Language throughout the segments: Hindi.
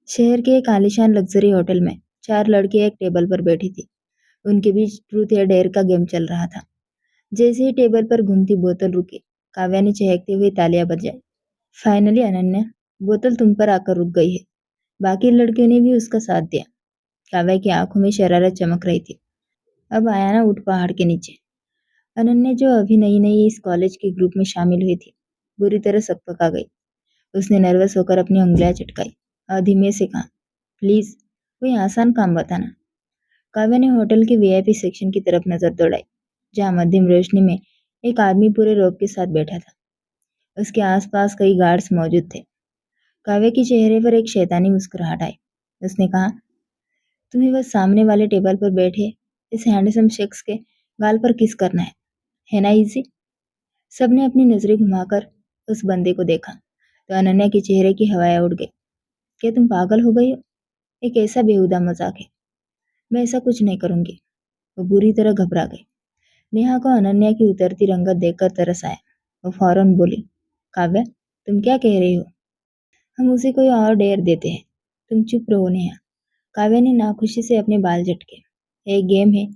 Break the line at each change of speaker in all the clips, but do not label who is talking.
शहर के एक आलीशान लग्जरी होटल में चार लड़कियां एक टेबल पर बैठी थी। उनके बीच ट्रूथ या डेयर का गेम चल रहा था। जैसे ही टेबल पर घूमती बोतल रुकी, काव्या ने चहकते हुए तालियां बजाई। फाइनली अनन्या, बोतल तुम पर आकर रुक गई है। बाकी लड़कियों ने भी उसका साथ दिया। काव्या की आंखों में शरारत चमक रही थी। अब आया ना ऊंट पहाड़ के नीचे। अनन्या, जो अभी नई नई इस कॉलेज के ग्रुप में शामिल हुई थी, बुरी तरह सकपका गई। उसने नर्वस होकर अपनी उंगलियां चटकाई और धीमे से कहा, प्लीज कोई आसान काम बताना। काव्या ने होटल के वीआईपी सेक्शन की तरफ नजर दौड़ाई, जहां मध्यम रोशनी में एक आदमी पूरे रोब के साथ बैठा था। उसके आसपास कई गार्ड्स मौजूद थे। काव्या के चेहरे पर एक शैतानी मुस्कुराहट आई। उसने कहा, तुम्हें बस सामने वाले टेबल पर बैठे इस हैंडसम शख्स के गाल पर किस करना है ना इजी? सबने अपनी नजरें घुमाकर उस बंदे को देखा तो अनन्या के चेहरे की हवाएं उड़ गई। क्या तुम पागल हो गई हो? एक ऐसा बेहुदा मजाक है। मैं ऐसा कुछ नहीं करूंगी। वो बुरी तरह घबरा गई। नेहा को अनन्या की उतरती रंगत देखकर तरस आया। वो फौरन बोली, काव्या, तुम क्या कह रही हो? हम उसे कोई और डेयर देते हैं। तुम चुप रहो नेहा। काव्या ने नाखुशी से अपने बाल झटके। एक गेम है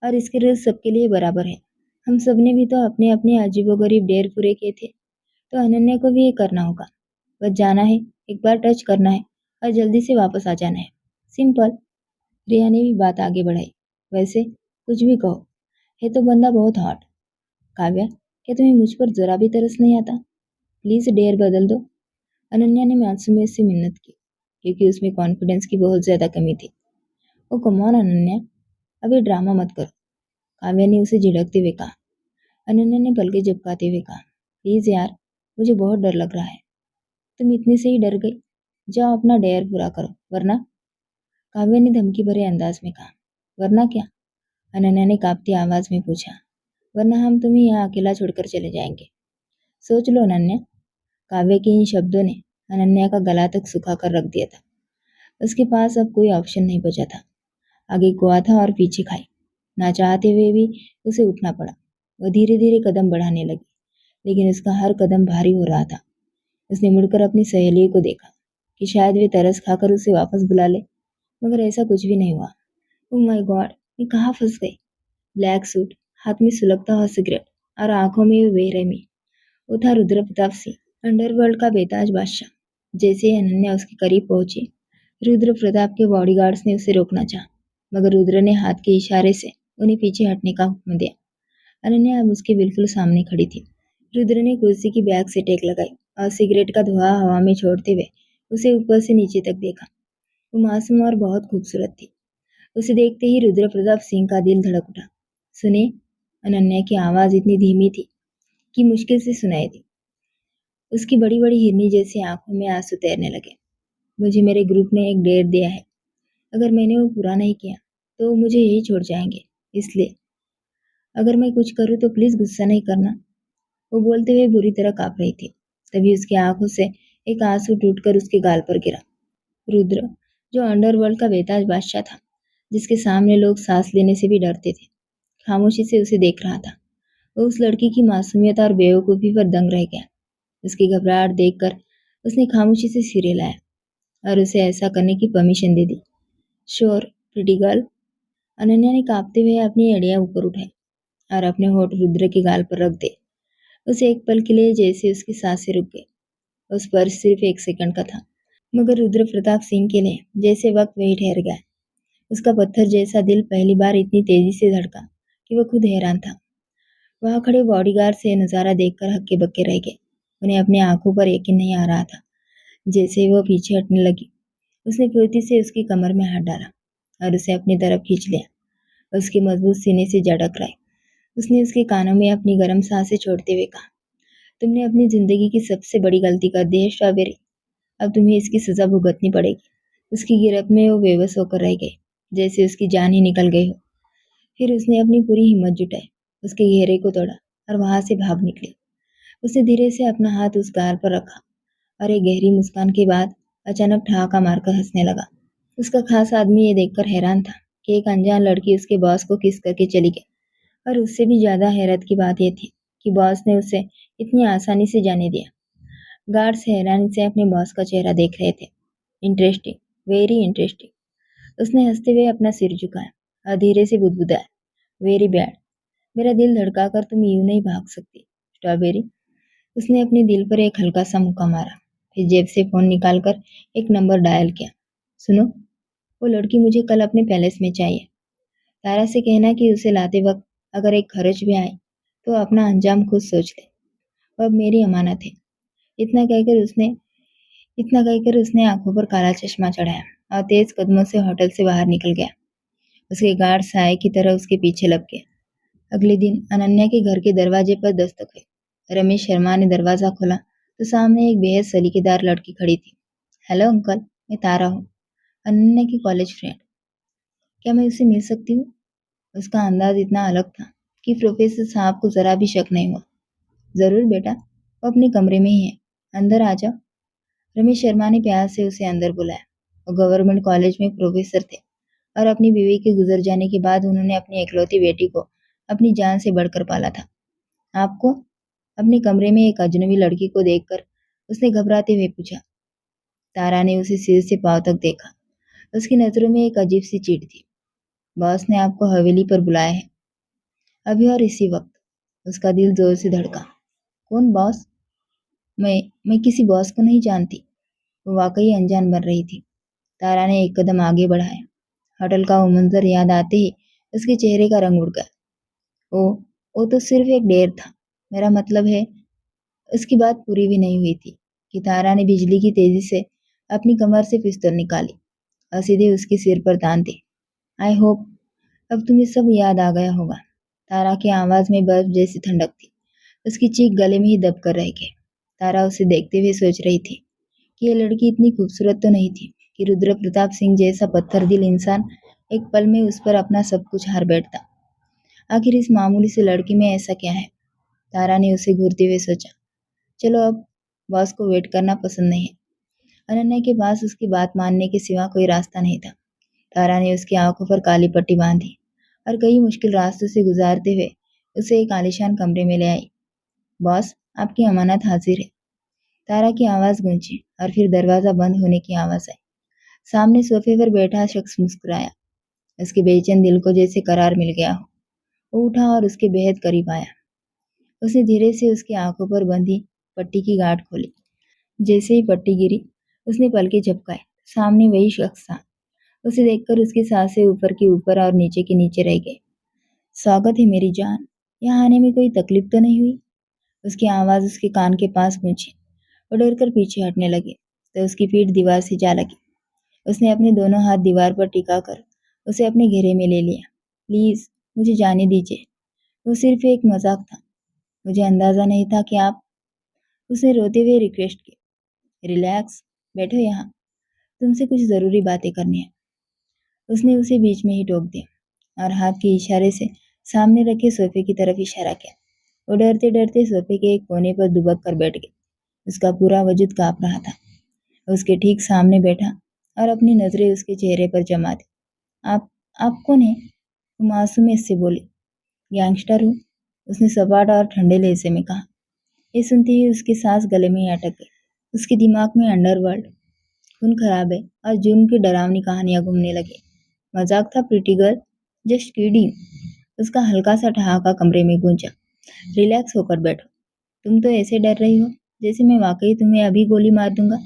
और इसके रूल्स सबके लिए बराबर है। हम सबने भी तो अपने अपने अजीबोगरीब डेयर पूरे किए थे, तो अनन्या को भी ये करना होगा। बस जाना है, एक बार टच करना है और जल्दी से वापस आ जाना है। सिंपल। रिया ने भी बात आगे बढ़ाई। वैसे कुछ भी कहो, है तो बंदा बहुत हॉट। काव्या, क्या तुम्हें मुझ पर जरा भी तरस नहीं आता? प्लीज डेयर बदल दो। अनन्या ने मासूमियत से मिन्नत की, क्योंकि उसमें कॉन्फिडेंस की बहुत ज्यादा कमी थी। ओ कम ऑन अनन्या, अभी ड्रामा मत करो। काव्या ने उसे झिड़कते हुए कहा। अनन्या ने पलके झपकाते हुए कहा, प्लीज यार, मुझे बहुत डर लग रहा है। तुम इतने से ही डर गई? जाओ अपना डेयर पूरा करो, वरना। काव्या ने धमकी भरे अंदाज में कहा। वरना क्या? अनन्या ने कांपती आवाज में पूछा। वरना हम तुम्हें यहाँ अकेला छोड़कर चले जाएंगे। सोच लो अनन्या। काव्य के इन शब्दों ने अनन्या का गला तक सुखा कर रख दिया था। उसके पास अब कोई ऑप्शन नहीं बचा था। आगे कुआ था और पीछे खाई। ना चाहते हुए भी उसे उठना पड़ा। वह धीरे धीरे कदम बढ़ाने लगी, लेकिन उसका हर कदम भारी हो रहा था। उसने मुड़कर अपनी सहेलियों को देखा कि शायद वे तरस खाकर उसे वापस बुला ले, मगर ऐसा कुछ भी नहीं हुआ। ओह माय गॉड, मैं कहाँ फंस गई? ब्लैक सूट, हाथ में सुलगता हुआ सिगरेट और आंखों में वो बेरहमी। वो था रुद्र प्रताप सिंह, अंडरवर्ल्ड का बेताज बादशाह। जैसे ही अनन्या उसके करीब पहुंची, रुद्र प्रताप के बॉडीगार्ड्स ने उसे रोकना चाहा, मगर रुद्र ने हाथ के इशारे से उन्हें पीछे हटने का हुक्म दिया। अनन्या अब उसके बिल्कुल सामने खड़ी थी। रुद्र ने कुर्सी की बैग से टेक लगाई और सिगरेट का धुआं हवा में छोड़ते हुए उसे ऊपर से नीचे तक देखा। वो मासूम और बहुत खूबसूरत थी। उसे देखते ही रुद्र प्रताप सिंह का दिल धड़क उठा। सुने? अनन्या की आवाज इतनी धीमी थी कि मुश्किल से सुनाई दी। उसकी बड़ी बड़ी हिरनी जैसी आंखों में आंसू तैरने लगे। मुझे मेरे ग्रुप ने एक डेयर दिया है। अगर मैंने वो पूरा नहीं किया तो वो मुझे यही छोड़ जाएंगे। इसलिए अगर मैं कुछ करूँ तो प्लीज गुस्सा नहीं करना। वो बोलते हुए बुरी तरह कांप रही थी। तभी उसकी आंखों से एक आंसू टूटकर उसके गाल पर गिरा। रुद्र, जो अंडरवर्ल्ड का बेताज बादशाह था, जिसके सामने लोग सांस लेने से भी डरते थे, खामोशी से उसे देख रहा था। वो उस लड़की की मासूमियत और बेवकूफी पर दंग रह गया। उसकी घबराहट देखकर उसने खामोशी से सिर हिलाया और उसे ऐसा करने की परमिशन दे दी। Sure, pretty girl. अनन्या ने कांपते हुए अपनी अड़ियां ऊपर उठाई और अपने होठ रुद्र के गाल पर रख दे। उसे एक पल के लिए जैसे उसकी सांसें रुक गई। उस पर सिर्फ एक सेकंड का था, मगर रुद्र प्रताप सिंह के लिए जैसे वक्त वही ठहर गया। उसका पत्थर जैसा दिल पहली बार इतनी तेजी से धड़का कि वह खुद हैरान था। वहां खड़े बॉडीगार्ड से नजारा देखकर हक्के बक्के रह गए। उन्हें अपनी आंखों पर यकीन नहीं आ रहा था। जैसे ही वो पीछे हटने लगी, उसने फुर्ती से उसकी कमर में हाथ डाला और उसे अपनी तरफ खींच लिया। उसके मजबूत सीने से जा टकराई। उसने उसके कानों में अपनी गर्म सांसें छोड़ते हुए कहा, तुमने अपनी जिंदगी की सबसे बड़ी गलती कर दी है स्ट्रॉबेरी। अब तुम्हें इसकी सजा भुगतनी पड़ेगी। उसकी गिरफ्त में वो बेबस होकर रह गई, जैसे उसकी जान ही निकल गई हो। फिर उसने अपनी पूरी हिम्मत जुटाई, उसके घेरे को तोड़ा और वहां से भाग निकली। उसने धीरे से अपना हाथ उस गाल पर रखा और एक गहरी मुस्कान के बाद अचानक ठहाका मारकर हंसने लगा। उसका खास आदमी ये देखकर हैरान था कि एक अनजान लड़की उसके बॉस को किस करके चली गई। और उससे भी ज्यादा हैरत की बात यह थी कि बॉस ने उसे इतनी आसानी से जाने दिया। गार्ड्स हैरानी से अपने बॉस का चेहरा देख रहे थे। Interesting, very interesting. उसने हंसते हुए अपना सिर झुकाया और धीरे से बुदबुदाया, वेरी बैड। मेरा दिल धड़काकर तुम यूं नहीं भाग सकती, स्ट्रॉबेरी। उसने अपने दिल पर एक हल्का सा मुक्का मारा, फिर जेब से फोन निकालकर एक नंबर डायल किया। सुनो, वो लड़की मुझे कल अपने पैलेस में चाहिए। तारा से कहना कि उसे लाते वक्त अगर एक खर्च भी आए तो अपना अंजाम खुद सोच ले। वो अब मेरी अमानत है। इतना कहकर उसने इतना कहकर उसने आंखों पर काला चश्मा चढ़ाया और तेज कदमों से होटल से बाहर निकल गया। उसके गार्ड साए की तरह उसके पीछे लपके। अगले दिन अनन्या के घर के दरवाजे पर दस्तक हुई। रमेश शर्मा ने दरवाजा खोला तो सामने एक बेहद सलीकेदार लड़की खड़ी थी। हेलो अंकल, मैं तारा हूँ, अनन्या की कॉलेज फ्रेंड। क्या मैं उससे मिल सकती हूँ? उसका अंदाज इतना अलग था कि प्रोफेसर साहब को जरा भी शक नहीं हुआ। जरूर बेटा, वो अपने कमरे में ही है, अंदर आ जाओ। रमेश शर्मा ने प्यार से उसे अंदर बुलाया। वो गवर्नमेंट कॉलेज में प्रोफेसर थे और अपनी बीवी के गुजर जाने के बाद उन्होंने अपनी इकलौती बेटी को अपनी जान से बढ़कर पाला था। आपको? अपने कमरे में एक अजनबी लड़की को देखकर उसने घबराते हुए पूछा। तारा ने उसे सिर से पांव तक देखा। उसकी नजरों में एक अजीब सी चीड़ थी। बॉस ने आपको हवेली पर बुलाया है, अभी और इसी वक्त। उसका दिल जोर से धड़का। कौन बॉस? मैं किसी बॉस को नहीं जानती। वो वाकई अनजान बन रही थी। तारा ने एक कदम आगे बढ़ाया। होटल का वो मंजर याद आते ही उसके चेहरे का रंग उड़ गया। ओ, वो तो सिर्फ एक डेर था। मेरा मतलब है, उसकी बात पूरी भी नहीं हुई थी कि तारा ने बिजली की तेजी से अपनी कमर से पिस्तौल निकाली और सीधे उसके सिर पर तान दी। आई होप अब तुम्हें सब याद आ गया होगा। तारा की आवाज में बर्फ जैसी ठंडक थी। उसकी चीख गले में ही दब कर रह गई। तारा उसे देखते हुए सोच रही थी कि यह लड़की इतनी खूबसूरत तो नहीं थी कि रुद्र प्रताप सिंह जैसा पत्थर दिल इंसान एक पल में उस पर अपना सब कुछ हार बैठता। आखिर इस मामूली सी लड़की में ऐसा क्या है? तारा ने उसे घूरते हुए सोचा। चलो अब, बॉस को वेट करना पसंद नहीं है। अनन्या के पास उसकी बात मानने के सिवा कोई रास्ता नहीं था। तारा ने उसकी आंखों पर काली पट्टी बांधी और कई मुश्किल रास्तों से गुजारते हुए उसे एक आलीशान कमरे में ले आई। बॉस, आपकी अमानत हाजिर है। तारा की आवाज गूंजी और फिर दरवाजा बंद होने की आवाज आई। सामने सोफे पर बैठा शख्स मुस्कुराया। उसके बेचैन दिल को जैसे करार मिल गया हो। वो उठा और उसके बेहद करीब आया। उसने धीरे से उसकी आंखों पर बंधी पट्टी की गांठ खोली। जैसे ही पट्टी गिरी, उसने पलके झपकाए। सामने वही शख्स था। उसे देखकर उसकी सांसें ऊपर की ऊपर और नीचे के नीचे रह गई। स्वागत है मेरी जान। यहाँ आने में कोई तकलीफ तो नहीं हुई? उसकी आवाज उसके कान के पास गूंजी। वो डर कर पीछे हटने लगे तो उसकी पीठ दीवार से जा लगी। उसने अपने दोनों हाथ दीवार पर टिकाकर उसे अपने घेरे में ले लिया। प्लीज, मुझे जाने दीजिए। वो सिर्फ एक मजाक था। मुझे अंदाजा नहीं था कि आप। उसने रोते हुए रिक्वेस्ट की। रिलैक्स, बैठो यहाँ, तुमसे कुछ जरूरी बातें करनी है। उसने उसे बीच में ही टोक दिया और हाथ के इशारे से सामने रखे सोफे की तरफ इशारा किया। वो डरते डरते सोफे के एक कोने पर दुबक कर बैठ गई। उसका पूरा वजूद कांप रहा था। उसके ठीक सामने बैठा और अपनी नजरें उसके चेहरे पर जमा दी। आप आप कौन है? वो मासूमियत से बोली। गैंगस्टर हूँ, उसने सपाट और ठंडे लहजे में कहा। ये सुनते ही उसकी सांस गले में ही अटक गई। उसके दिमाग में अंडरवर्ल्ड, खून खराब है और जुर्म की डरावनी कहानियां घूमने लगी। मजाक था प्रीटी गर्ल, जस्ट किडिंग। उसका हल्का सा ठहाका कमरे में गूंजा। रिलैक्स होकर बैठो। तुम तो ऐसे डर रही हो जैसे मैं वाकई तुम्हें अभी गोली मार दूंगा।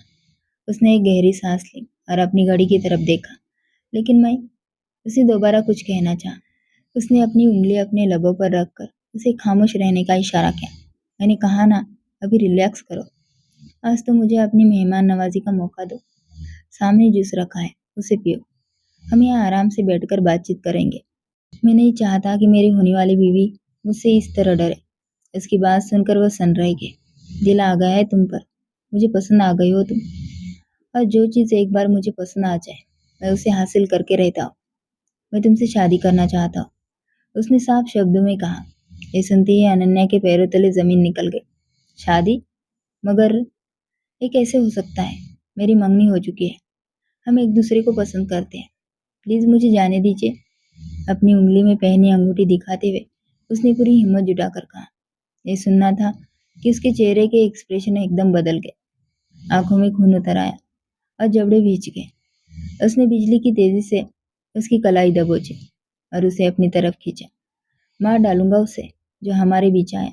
उसने एक गहरी सांस ली और अपनी घड़ी की तरफ देखा। लेकिन मैं। उसे दोबारा कुछ कहना चाहा। उसने अपनी उंगली अपने लबों पर रखकर उसे खामोश रहने का इशारा किया। मैंने कहा ना, अभी रिलैक्स करो। आज तो मुझे अपनी मेहमान नवाजी का मौका दो। सामने जूस रखा है, उसे पियो। हम यहाँ आराम से बैठकर बातचीत करेंगे। मैं नहीं चाहता कि मेरी होने वाली बीवी मुझसे इस तरह डरे। उसकी बात सुनकर वह सन रह गई। दिल आ गया है तुम पर। मुझे पसंद आ गई हो तुम। और जो चीज़ एक बार मुझे पसंद आ जाए, मैं उसे हासिल करके रहता हूँ। मैं तुमसे शादी करना चाहता हूँ, उसने साफ शब्दों में कहा। ये सुनते ही अनन्या के पैरों तले जमीन निकल गई। शादी? मगर ये कैसे हो सकता है? मेरी मंगनी हो चुकी है। हम एक दूसरे को पसंद करते हैं। प्लीज मुझे जाने दीजिए। अपनी उंगली में पहनी अंगूठी दिखाते हुए उसने पूरी हिम्मत जुटाकर कहा। ये सुनना था कि उसके चेहरे के एक्सप्रेशन एकदम बदल गए। आंखों में खून उतर आया और जबड़े भींच गए। उसने बिजली की तेजी से उसकी कलाई दबोची और उसे अपनी तरफ खींचा। मार डालूंगा उसे जो हमारे बीच आया,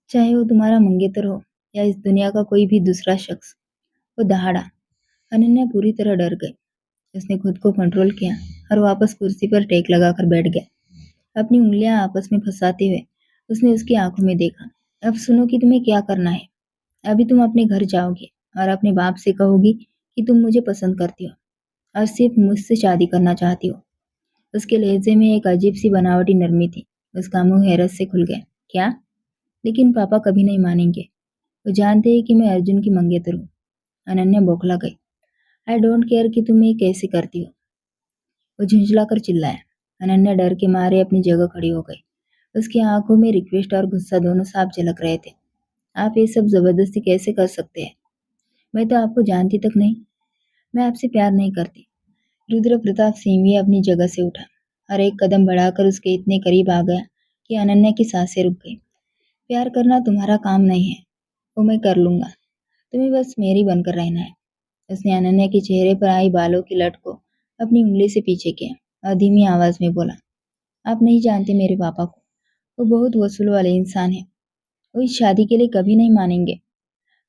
चाहे वो तुम्हारा मंगेतर हो या इस दुनिया का कोई भी दूसरा शख्स। वो दहाड़ा। अनन्या पूरी तरह डर गई। उसने खुद को कंट्रोल किया और वापस कुर्सी पर टेक लगाकर बैठ गया। अपनी उंगलियां आपस में फंसाते हुए उसने उसकी आंखों में देखा। अब सुनो कि तुम्हें क्या करना है। अभी तुम अपने घर जाओगी और अपने बाप से कहोगी कि तुम मुझे पसंद करती हो और सिर्फ मुझसे शादी करना चाहती हो। उसके लहजे में एक अजीब सी बनावटी नरमी थी। उसका मुंह हैरत से खुल गया। क्या? लेकिन पापा कभी नहीं मानेंगे। वो जानते हैं कि मैं अर्जुन की मंगेतर हूँ। अनन्या बौखला गई। आई डोंट केयर कि तुम ये कैसे करती हो, वो झुंझलाकर चिल्लाया। अनन्या डर के मारे अपनी जगह खड़ी हो गई। उसकी आंखों में रिक्वेस्ट और गुस्सा दोनों साफ झलक रहे थे। आप ये सब जबरदस्ती कैसे कर सकते हैं? मैं तो आपको जानती तक नहीं। मैं आपसे प्यार नहीं करती। रुद्र प्रताप सिंह भी अपनी जगह से उठा और एक कदम बढ़ाकर उसके इतने करीब आ गया कि अनन्या की सांसें रुक गई। प्यार करना तुम्हारा काम नहीं है, वो मैं कर लूंगा। तुम्हें बस मेरी बनकर रहना है। उसने अनन्या के चेहरे पर आई बालों की लट को अपनी उंगली से पीछे किया और धीमी आवाज में बोला, आप नहीं जानते मेरे पापा को। वो बहुत वसूल वाले इंसान है। वो इस शादी के लिए कभी नहीं मानेंगे।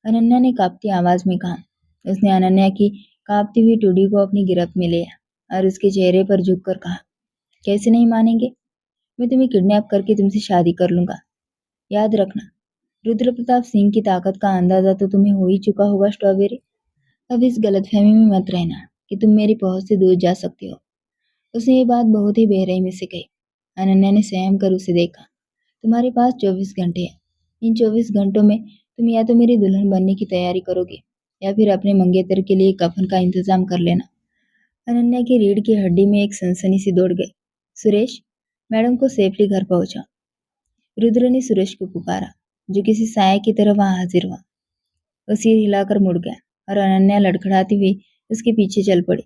अनन्या ने कांपती आवाज में कहा। उसने अनन्या की कांपती हुई टूडी को अपनी गिरफ्त में लिया और उसके चेहरे पर झुककर कहा, कैसे नहीं मानेंगे? मैं तुम्हें किडनैप करके तुमसे शादी कर लूंगा। याद रखना, रुद्र प्रताप सिंह की ताकत का अंदाजा तो तुम्हें हो ही चुका होगा स्ट्रॉबेरी। अब इस गलतफहमी में मत रहना कि तुम मेरी पहुंच से दूर जा सकती हो। उसने ये बात बहुत ही बेरहमी से कही। अनन्या ने सहम कर उसे देखा। तुम्हारे पास 24 घंटे हैं। इन 24 घंटों में तुम या तो मेरी दुल्हन बनने की तैयारी करोगे या फिर अपने मंगेतर के लिए कफन का इंतजाम कर लेना। अनन्या की रीढ़ की हड्डी में एक सनसनी सी दौड़ गई। सुरेश, मैडम को सेफली घर पहुंचा। रुद्र ने सुरेश को पुकारा, जो किसी साय की तरह वहां हाजिर हुआ। वो सिर हिलाकर मुड़ गया और अनन्या लड़खड़ाती हुई उसके पीछे चल पड़ी।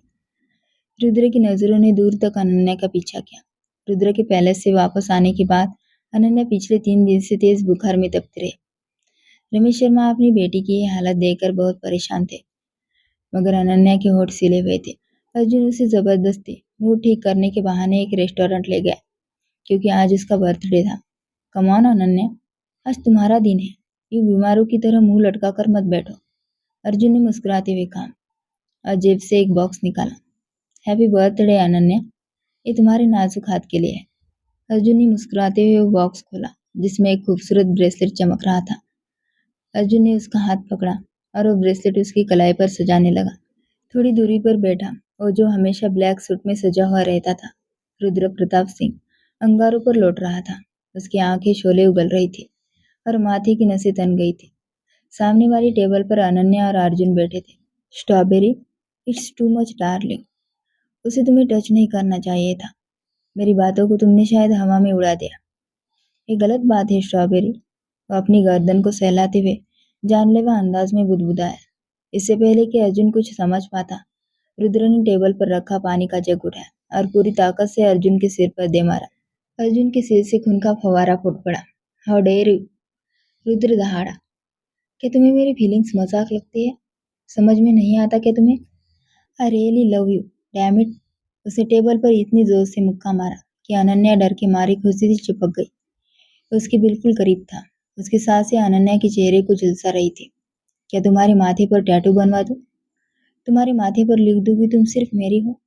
रुद्र की नजरों ने दूर तक अनन्या का पीछा किया। रुद्र के पैलेस से वापस आने के बाद अनन्या पिछले 3 दिन से तेज बुखार में तपती रही। रमेश शर्मा अपनी बेटी की ये हालत देखकर बहुत परेशान थे, मगर अनन्या के होठ सिले हुए थे। अर्जुन उसे जबरदस्ती मूड ठीक करने के बहाने एक रेस्टोरेंट ले गया, क्योंकि आज उसका बर्थडे था। कम ऑन अनन्या, आज तुम्हारा दिन है। ये बीमारों की तरह मुंह लटका कर मत बैठो। अर्जुन ने मुस्कुराते हुए कहा और जेब से एक बॉक्स निकाला। हैप्पी बर्थडे अनन्या, ये तुम्हारे नाजुक हाथ के लिए है। अर्जुन ने मुस्कुराते हुए वो बॉक्स खोला, जिसमें एक खूबसूरत ब्रेसलेट चमक रहा था। अर्जुन ने उसका हाथ पकड़ा और वो ब्रेसलेट उसकी कलाई पर सजाने लगा। थोड़ी दूरी पर बैठा वो जो हमेशा ब्लैक सूट में सजा हुआ रहता था, रुद्र प्रताप सिंह, अंगारों पर लौट रहा था। उसकी आंखें शोले उगल रही थी और माथे की नसें तन गई थी। सामने वाली टेबल पर अनन्या और अर्जुन बैठे थे। Strawberry, it's too much darling. उसे तुम्हें टच नहीं करना चाहिए था। मेरी बातों को तुमने शायद हवा में उड़ा दिया। ये गलत बात है स्ट्रॉबेरी। वो अपनी गर्दन को सहलाते हुए जानलेवा अंदाज में बुदबुदाया। इससे पहले कि अर्जुन कुछ समझ पाता, रुद्र ने टेबल पर रखा पानी का जग उठाया और पूरी ताकत से अर्जुन के सिर पर दे मारा। अर्जुन के सिर से खून का फवारा फूट पड़ा। How dare you! रुद्र दहाड़ा। क्या तुम्हें मेरी फीलिंग्स मजाक लगती है? समझ में नहीं आता क्या तुम्हें? I really love you, damn it! उसे टेबल पर इतनी जोर से मुक्का मारा कि अनन्या डर के मारे खुशी से चिपक गई। उसके बिल्कुल करीब था। उसकी सांसें अनन्या के चेहरे को झुलसा रही थी। क्या तुम्हारे माथे पर टैटू बनवा दूं? तुम्हारे माथे पर लिख दूं कि तुम सिर्फ मेरी हो?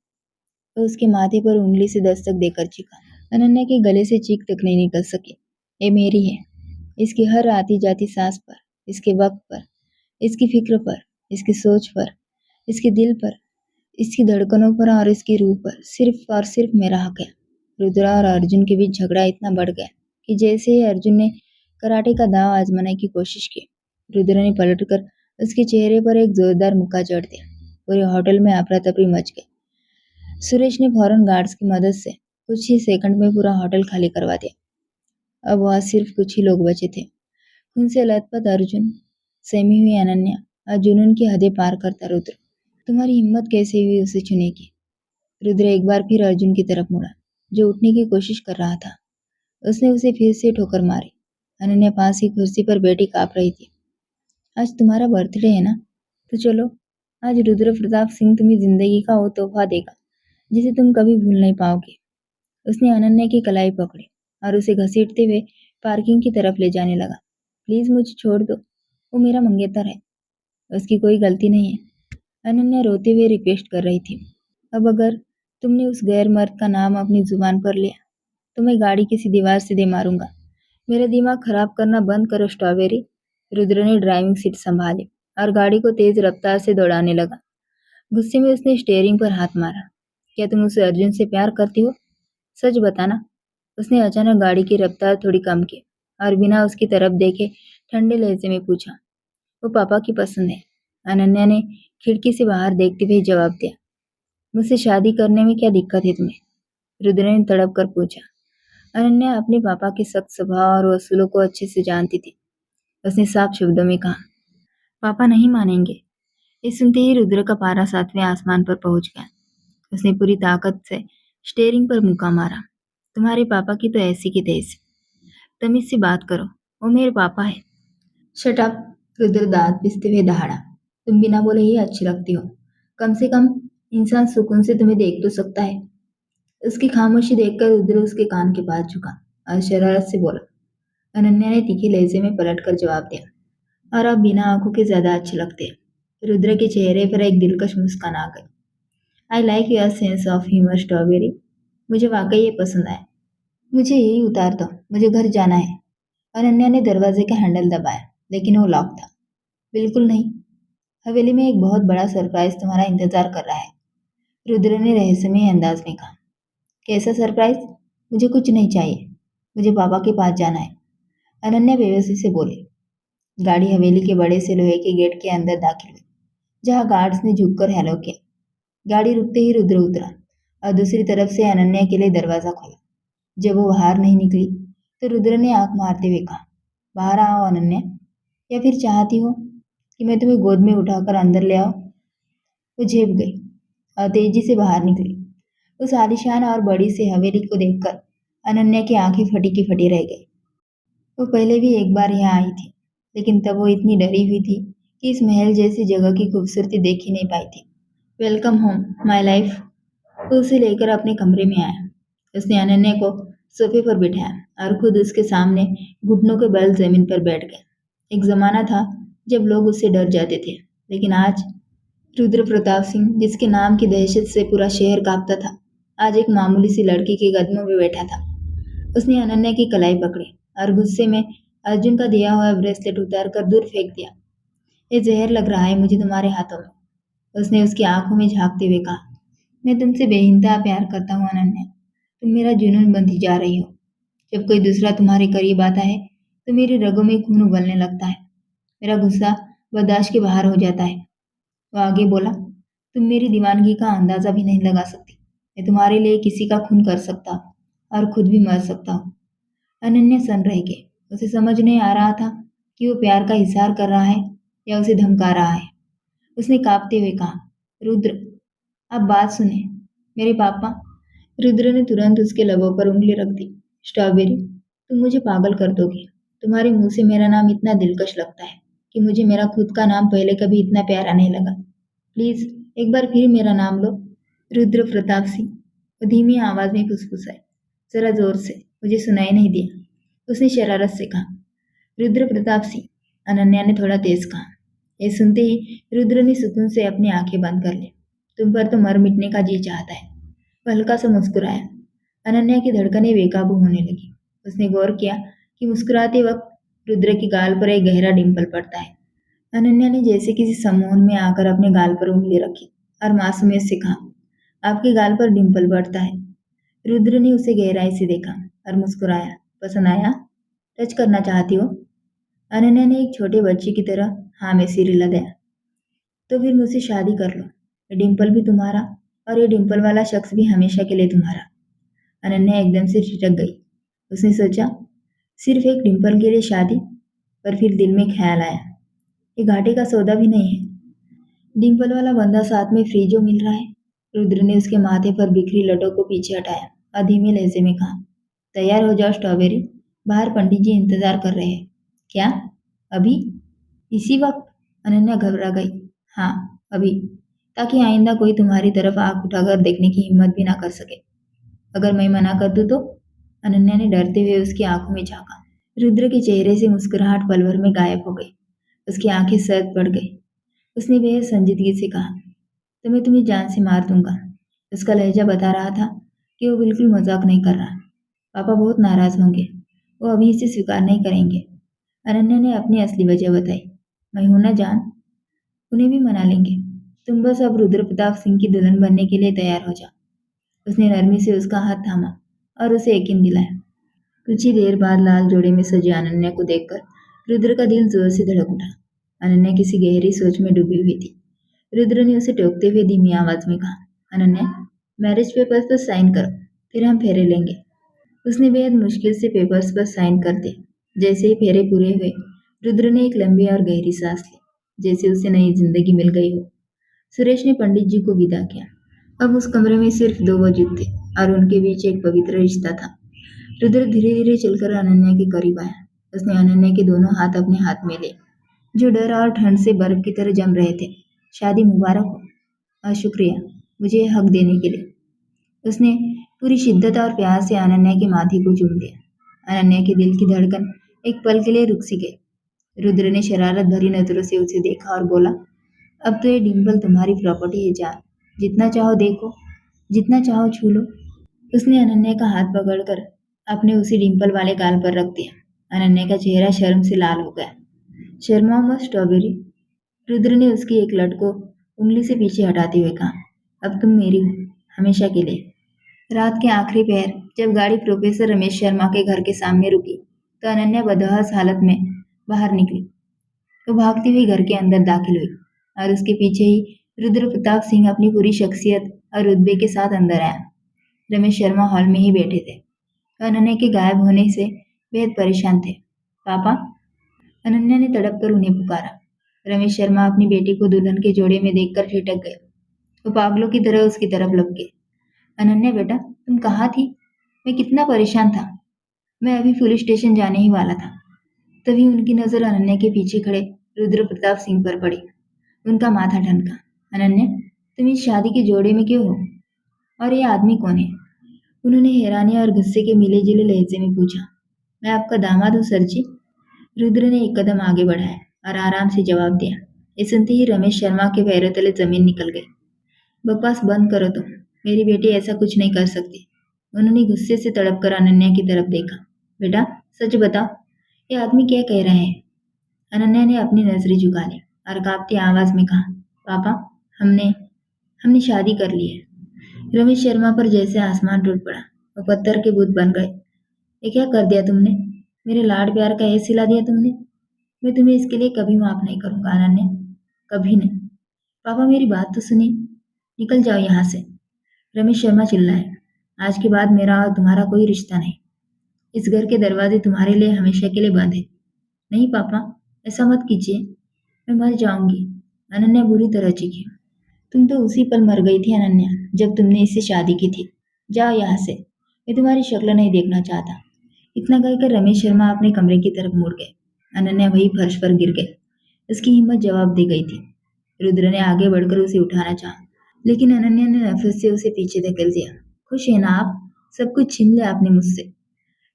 तो उसके माथे पर उंगली से दस्तक देकर चीखा। अनन्या के गले से चीख तक नहीं निकल सकी। ये मेरी है। इसकी हर आती जाती सांस पर, इसके वक्त पर, इसकी फिक्र पर, इसकी सोच पर, इसके दिल पर, इसकी धड़कनों पर और इसकी रूह पर सिर्फ और सिर्फ मेरा हक है। रुद्रा और अर्जुन के बीच झगड़ा इतना बढ़ गया कि जैसे ही अर्जुन ने कराटे का दांव आजमाने की कोशिश की, रुद्र ने पलटकर उसके चेहरे पर एक जोरदार मुक्का जड़ दिया। पूरे होटल में अफरा तफरी मच गई। सुरेश ने फौरन गार्ड्स की मदद से कुछ ही सेकंड में पूरा होटल खाली करवा दिया। अब वहां सिर्फ कुछ ही लोग बचे थे। खून से लथपथ अर्जुन, सहमी हुई अनन्या और जुनून की हदें पार करता रुद्र। तुम्हारी हिम्मत कैसे हुई उसे छूने की? रुद्र एक बार फिर अर्जुन की तरफ मुड़ा, जो उठने की कोशिश कर रहा था। उसने उसे फिर से ठोकर मारी। अनन्या पास की कुर्सी पर बैठी कांप रही थी। आज तुम्हारा बर्थडे है ना? तो चलो, आज रुद्र प्रताप सिंह तुम्हें जिंदगी का वो तोहफा देगा जिसे तुम कभी भूल नहीं पाओगे। उसने अनन्या की कलाई पकड़ी और उसे घसीटते हुए पार्किंग की तरफ ले जाने लगा। प्लीज मुझे छोड़ दो, वो मेरा मंगेतर है, उसकी कोई गलती नहीं है। अनन्या रोते हुए रिक्वेस्ट कर रही थी। अब अगर तुमने उस गैर मर्द का नाम अपनी जुबान पर लिया तो मैं गाड़ी किसी दीवार से दे मारूंगा। मेरा दिमाग खराब करना बंद करो स्ट्रॉबेरी। रुद्र ने ड्राइविंग सीट संभाली और गाड़ी को तेज रफ्तार से दौड़ाने लगा। गुस्से में उसने स्टीयरिंग पर हाथ मारा। क्या तुम उसे अर्जुन से प्यार करती हो? सच बताना। उसने अचानक गाड़ी की रफ्तार थोड़ी कम की और बिना उसकी तरफ देखे ठंडे लहजे में पूछा। वो पापा की पसंद है। अनन्या ने खिड़की से बाहर देखते हुए जवाब दिया। मुझसे शादी करने में क्या दिक्कत है तुम्हें? रुद्र ने तड़प कर पूछा। अनन्या अपने पापा के सख्त स्वभाव और असूलों को अच्छे से जानती थी। उसने साफ शब्दों में कहा, पापा नहीं मानेंगे। ये सुनते ही रुद्र का पारा 7वें आसमान पर पहुंच गया। उसने पूरी ताकत से स्टीयरिंग पर मुक्का मारा। तुम्हारे पापा की तो ऐसी की तैसी। तमीज से बात करो, वो मेरे पापा है। Shut up. रुद्र दांत पिसते हुए दहाड़ा। तुम बिना बोले ही अच्छी लगती हो। कम से कम इंसान सुकून से तुम्हें देख तो सकता है। उसकी खामोशी देखकर रुद्र उसके कान के पास झुका और शरारत से बोला। अनन्या ने तीखे लहजे में पलटकर जवाब दिया, और आप बिना आंखों के ज्यादा अच्छे लगते हैं। रुद्र के चेहरे पर एक दिलकश मुस्कान आ गई। I like your sense of humour strawberry. मुझे वाकई ये पसंद आया। मुझे यही उतार दो, मुझे घर जाना है। अनन्या ने दरवाजे का हैंडल दबाया, लेकिन वो लॉक था। बिल्कुल नहीं, हवेली में एक बहुत बड़ा सरप्राइज तुम्हारा इंतजार कर रहा है। रुद्र ने रहस्यमय अंदाज में कहा। कैसा सरप्राइज? मुझे कुछ नहीं चाहिए, मुझे पापा के पास जाना है। अनन्या बेबसी से बोली। गाड़ी हवेली के बड़े से लोहे के गेट के अंदर दाखिल हुई, जहां गार्ड्स ने झुककर हेलो किया। गाड़ी रुकते ही रुद्र उतरा और दूसरी तरफ से अनन्या के लिए दरवाजा खोला। जब वो बाहर नहीं निकली तो रुद्र ने आंख मारते हुए कहा, बाहर आओ अनन्या, या फिर चाहती हो कि मैं तुम्हें गोद में उठाकर अंदर ले आऊं? वो झेप गई और तेजी से बाहर निकली। उस आलीशान और बड़ी से हवेली को देखकर अनन्या की आंखें फटी की फटी रह गई। वो पहले भी एक बार यहाँ आई थी, लेकिन तब वो इतनी डरी हुई थी कि इस महल जैसी जगह की खूबसूरती देख ही नहीं पाई थी। Welcome home my life. वो उसे लेकर अपने कमरे में आया। उसने अनन्या को सोफे पर बिठाया और खुद उसके सामने घुटनों के बल जमीन पर बैठ गया। एक जमाना था जब लोग उससे डर जाते थे, लेकिन आज रुद्र प्रताप सिंह, जिसके नाम की दहशत से पूरा शहर कांपता था, आज एक मामूली सी लड़की के कदमों में बैठा था। उसने अनन्या की कलाई पकड़ी और गुस्से में अर्जुन का दिया हुआ ब्रेसलेट उतार कर दूर फेंक दिया। ये जहर लग रहा है मुझे तुम्हारे हाथों में। उसने उसकी आंखों में झांकते हुए कहा। मैं तुमसे बेइंतहा प्यार करता हूँ अनन्या। तुम मेरा जुनून बनती जा रही हो। जब कोई दूसरा तुम्हारे करीब आता है तो मेरी रगों में खून उबलने लगता है। मेरा गुस्सा बर्दाश्त के बाहर हो जाता है। वो आगे बोला, तुम मेरी दीवानगी का अंदाजा भी नहीं लगा सकती। मैं तुम्हारे लिए किसी का खून कर सकता हूँ और खुद भी मर सकता हूँ। अनन्या सन रह गई। उसे समझ नहीं आ रहा था कि वो प्यार का इजहार कर रहा है या उसे धमका रहा है। उसने कांपते हुए कहा, रुद्र, आप बात सुने। मेरे पापा। रुद्र ने तुरंत उसके लबों पर उंगली रख दी। स्ट्रॉबेरी, तुम मुझे पागल कर दोगे। तुम्हारे मुंह से मेरा नाम इतना दिलकश लगता है कि मुझे मेरा खुद का नाम पहले कभी इतना प्यारा नहीं लगा। प्लीज एक बार फिर मेरा नाम लो। रुद्र प्रताप सिंह। वो धीमी आवाज में फुसफुसाई, जरा जोर से, मुझे सुनाई नहीं दिया। उसने शरारत से कहा, रुद्र प्रताप सिंह। अनन्या ने थोड़ा तेज कहा। ये सुनते ही रुद्र ने सुकून से अपनी आंखें बंद कर ली। तुम पर तो मर मिटने का जी चाहता है। वह हल्का सा मुस्कुराया। अनन्या की धड़कनें बेकाबू होने लगी। उसने गौर किया कि मुस्कुराते वक्त रुद्र के गाल पर एक गहरा डिंपल पड़ता है। अनन्या ने जैसे किसी सम्मोहन में आकर अपने गाल पर उंगली रखी और मासूमियत से कहा, आपके गाल पर डिंपल पड़ता है। रुद्र ने उसे गहराई से देखा और मुस्कुराया। पसंद आया? टच करना चाहती हो? अनन्या ने एक छोटे बच्चे की तरह हाँ में सिर हिला दिया। तो फिर मुझसे शादी कर लो। ये डिंपल भी तुम्हारा और ये डिंपल वाला शख्स भी हमेशा के लिए तुम्हारा। अनन्या एकदम से ठिठक गई। उसने सोचा, सिर्फ एक डिंपल के लिए शादी? पर फिर दिल में ख्याल आया, ये घाटे का सौदा भी नहीं है। डिंपल वाला बंदा साथ में फ्री जो मिल रहा है। रुद्र ने उसके माथे पर बिखरी लटों को पीछे हटाया और धीमे लहजे में कहा, तैयार हो जाओ स्ट्रॉबेरी, बाहर पंडित जी इंतजार कर रहे हैं। क्या? अभी? इसी वक्त? अनन्या घबरा गई। हाँ, अभी, ताकि आइंदा कोई तुम्हारी तरफ आंख उठाकर देखने की हिम्मत भी ना कर सके। अगर मैं मना कर दूं तो? अनन्या ने डरते हुए उसकी आंखों में झांका। रुद्र के चेहरे से मुस्कुराहट पल भर में गायब हो गई। उसकी आंखें सर्द पड़ गई। उसने बेहद संजीदगी से कहा, तो मैं तुम्हें जान से मार दूंगा। उसका लहजा बता रहा था कि वो बिल्कुल मजाक नहीं कर रहा। पापा बहुत नाराज होंगे। वो अभी इसे स्वीकार नहीं करेंगे। अनन्या ने अपनी असली वजह बताई। मैं हूं ना जान, उन्हें भी मना लेंगे। तुम बस अब रुद्र प्रताप सिंह की दुल्हन बनने के लिए तैयार हो जाओ। उसने नरमी से उसका हाथ थामा और उसे यकीन दिलाया। कुछ ही देर बाद लाल जोड़े में सजी अनन्या को देखकर रुद्र का दिल जोर से धड़क उठा। अनन्या किसी गहरी सोच में डूबी हुई थी। रुद्र ने उसे टोकते हुए धीमी आवाज में कहा, अनन्या, मैरिज पेपर्स पर साइन करो, फिर हम फेरे लेंगे। उसने बेहद मुश्किल से पेपर्स पर साइन कर दिए। जैसे ही फेरे पूरे हुए, रुद्र ने एक लंबी और गहरी सांस ली, जैसे उसे नई जिंदगी मिल गई हो। सुरेश ने पंडित जी को विदा किया। अब उस कमरे में सिर्फ दो वजूद थे और उनके बीच एक पवित्र रिश्ता था। रुद्र धीरे धीरे चलकर अनन्या के करीब आया। उसने अनन्या के दोनों हाथ अपने हाथ में लिए, जो डर और ठंड से बर्फ की तरह जम रहे थे। शादी मुबारक हो। और शुक्रिया मुझे ये हक देने के लिए। उसने पूरी शिद्दत और प्यार से अनन्या के माथे को चूम लिया। अनन्या के दिल की धड़कन एक पल के लिए रुक सी गई। रुद्र ने शरारत भरी नजरों से उसे देखा और बोला, अब तो ये डिम्पल तुम्हारी प्रॉपर्टी है जान। जितना चाहो देखो, जितना चाहो छू लो। उसने अनन्या का हाथ पकड़कर अपने उसी डिम्पल वाले गाल पर रख दिया। अनन्या का चेहरा शर्म से लाल हो गया। शर्मा मत स्ट्रॉबेरी। रुद्र ने उसकी एक लट को उंगली से पीछे हटाते हुए कहा, अब तुम मेरी हो, हमेशा के लिए। रात के आखिरी पहर जब गाड़ी प्रोफेसर रमेश शर्मा के घर के सामने रुकी तो अनन्या बदहवास हालत में बाहर निकली। वो भागती हुई घर के अंदर दाखिल हुई और उसके पीछे ही रुद्र प्रताप सिंह अपनी पूरी शख्सियत और रुतबे के साथ अंदर आया। रमेश शर्मा हॉल में ही बैठे थे। अनन्या के गायब होने से बेहद परेशान थे। पापा, अनन्या ने तड़प कर उन्हें पुकारा। रमेश शर्मा अपनी बेटी को दुल्हन के जोड़े में देखकर ठिठक गए। वो पागलों की तरह उसकी तरफ लपके। अनन्या बेटा, तुम कहाँ थी? मैं कितना परेशान था। मैं अभी पुलिस स्टेशन जाने ही वाला था। तभी उनकी नजर अनन्या के पीछे खड़े रुद्र प्रताप सिंह पर पड़ी। उनका माथा ठनका। अनन्या, तुम इस शादी के जोड़े में क्यों हो? और ये आदमी कौन है? उन्होंने हैरानी और गुस्से के मिले जुले लहजे में पूछा। मैं आपका दामाद हूँ सर जी। रुद्र ने एक कदम आगे बढ़ाया और आराम से जवाब दिया। ये सुनते ही रमेश शर्मा के पैरों तले जमीन निकल गई। बकवास बंद करो तुम। मेरी बेटी ऐसा कुछ नहीं कर सकती। उन्होंने गुस्से से तड़प कर अनन्या की तरफ देखा। बेटा, सच बताओ, ये आदमी क्या कह रहे हैं? अनन्या ने अपनी नजरें झुका ली और कांपती आवाज में कहा, पापा, हमने हमने शादी कर ली है। रमेश शर्मा पर जैसे आसमान टूट पड़ा। वो पत्थर के बुत बन गए। ये क्या कर दिया तुमने? मेरे लाड प्यार का ये सिला दिया तुमने। मैं तुम्हें इसके लिए कभी माफ नहीं करूंगा अनन्या, कभी नहीं। पापा, मेरी बात तो सुनिए। निकल जाओ यहाँ से। रमेश शर्मा चिल्लाए। आज के बाद मेरा और तुम्हारा कोई रिश्ता नहीं। इस घर के दरवाजे तुम्हारे लिए हमेशा के लिए बंद है। नहीं पापा, ऐसा मत कीजिए। मैं मर जाऊंगी। अनन्या बुरी तरह चीखी। तुम तो उसी पल मर गई थी अनन्या, जब तुमने इससे शादी की थी। जाओ यहाँ से। मैं तुम्हारी शक्ल नहीं देखना चाहता। इतना कहकर रमेश शर्मा अपने कमरे की तरफ मुड़ गए। अनन्या वही फर्श पर गिर गई। उसकी हिम्मत जवाब दे गई थी। रुद्र ने आगे बढ़कर उसे उठाना चाहा, लेकिन अनन्या ने नफरत से उसे पीछे धकेल दिया। खुश है ना आप? सब कुछ छीन लिया आपने मुझसे।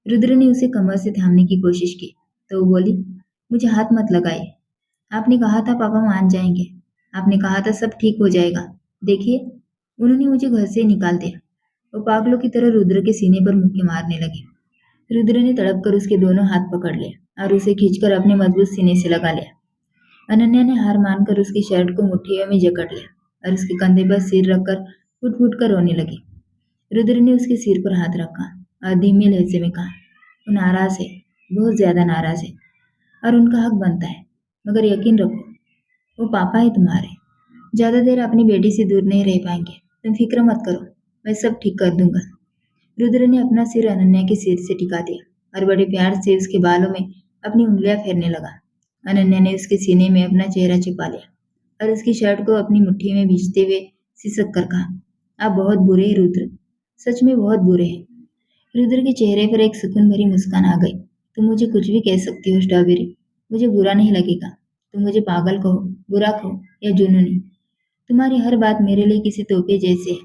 रुद्र ने उसे कमर से थामने की कोशिश की तो वो बोली, मुझे हाथ मत लगाइए। आपने कहा था पापा मान जाएंगे। आपने कहा था सब ठीक हो जाएगा। देखिए, उन्होंने मुझे घर से निकाल दिया। वो पागलों की तरह रुद्र के सीने पर मुक्के मारने लगे। रुद्र ने तड़प कर उसके दोनों हाथ पकड़ लिए और उसे खींचकर अपने मजबूत सीने से लगा लिया। अनन्या ने हार मानकर उसकी शर्ट को मुट्ठियों में जकड़ लिया और उसके कंधे पर सिर रखकर फुट फुट कर रोने लगी। रुद्र ने उसके सिर पर हाथ रखा और धीमे लहजे में कहा, वो नाराज है, बहुत ज्यादा नाराज है और उनका हक बनता है, मगर यकीन रखो, वो पापा है तुम्हारे। ज्यादा देर अपनी बेटी से दूर नहीं रह पाएंगे। तुम फिक्र मत करो, मैं सब ठीक कर दूंगा। रुद्र ने अपना सिर अनन्या के सिर से टिका दिया और बड़े प्यार से उसके बालों में अपनी उंगलियां फेरने लगा। अनन्या ने उसके सीने में अपना चेहरा छिपा लिया और उसकी शर्ट को अपनी मुट्ठी में भींचते हुए सिसक कर कहा, आप बहुत बुरे हैं रुद्र, सच में बहुत बुरे हैं। रुद्र के चेहरे पर एक सुकून भरी मुस्कान आ गई। तुम मुझे कुछ भी कह सकती हो स्ट्रॉबेरी, मुझे बुरा नहीं लगेगा। तुम मुझे पागल कहो, बुरा कहो या जुनूनी, तुम्हारी हर बात मेरे लिए किसी तोहफे जैसे है।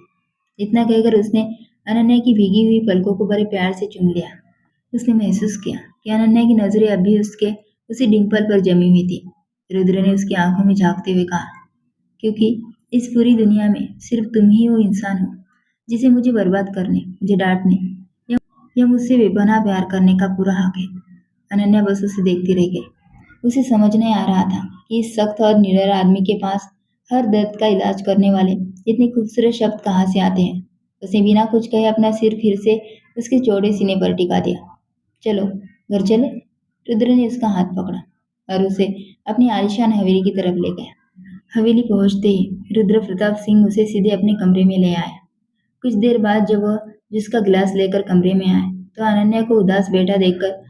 इतना कहकर उसने अनन्या की भीगी हुई पलकों को बड़े प्यार से चूम लिया। उसने महसूस किया कि अनन्या की नजरें अभी उसके उसी डिंपल पर जमी हुई थी। रुद्र ने उसकी आंखों में झांकते हुए कहा, क्योंकि इस पूरी दुनिया में सिर्फ तुम ही वो इंसान हो जिसे मुझे बर्बाद करने, मुझे डांटने या मुझसे बेपनाह प्यार करने का पूरा हक है। अनन्या बस उसे देखती रह गई। उसे समझ नहीं आ रहा था कि इस सख्त और निडर आदमी के पास हर दर्द का इलाज करने वाले इतने खूबसूरत शब्द कहाँ से आते हैं। उसने बिना कुछ कहे अपना सिर फिर से उसके चौड़े सीने पर टिका दिया। चलो घर चले। रुद्र ने उसका हाथ पकड़ा और उसे अपनी आलीशान हवेली की तरफ ले गया। हवेली पहुंचते ही रुद्र प्रताप सिंह उसे सीधे अपने कमरे में ले आया। कुछ देर बाद जब वह जिसका गिलास लेकर कमरे में आए तो अनन्या को उदास बैठा देखकर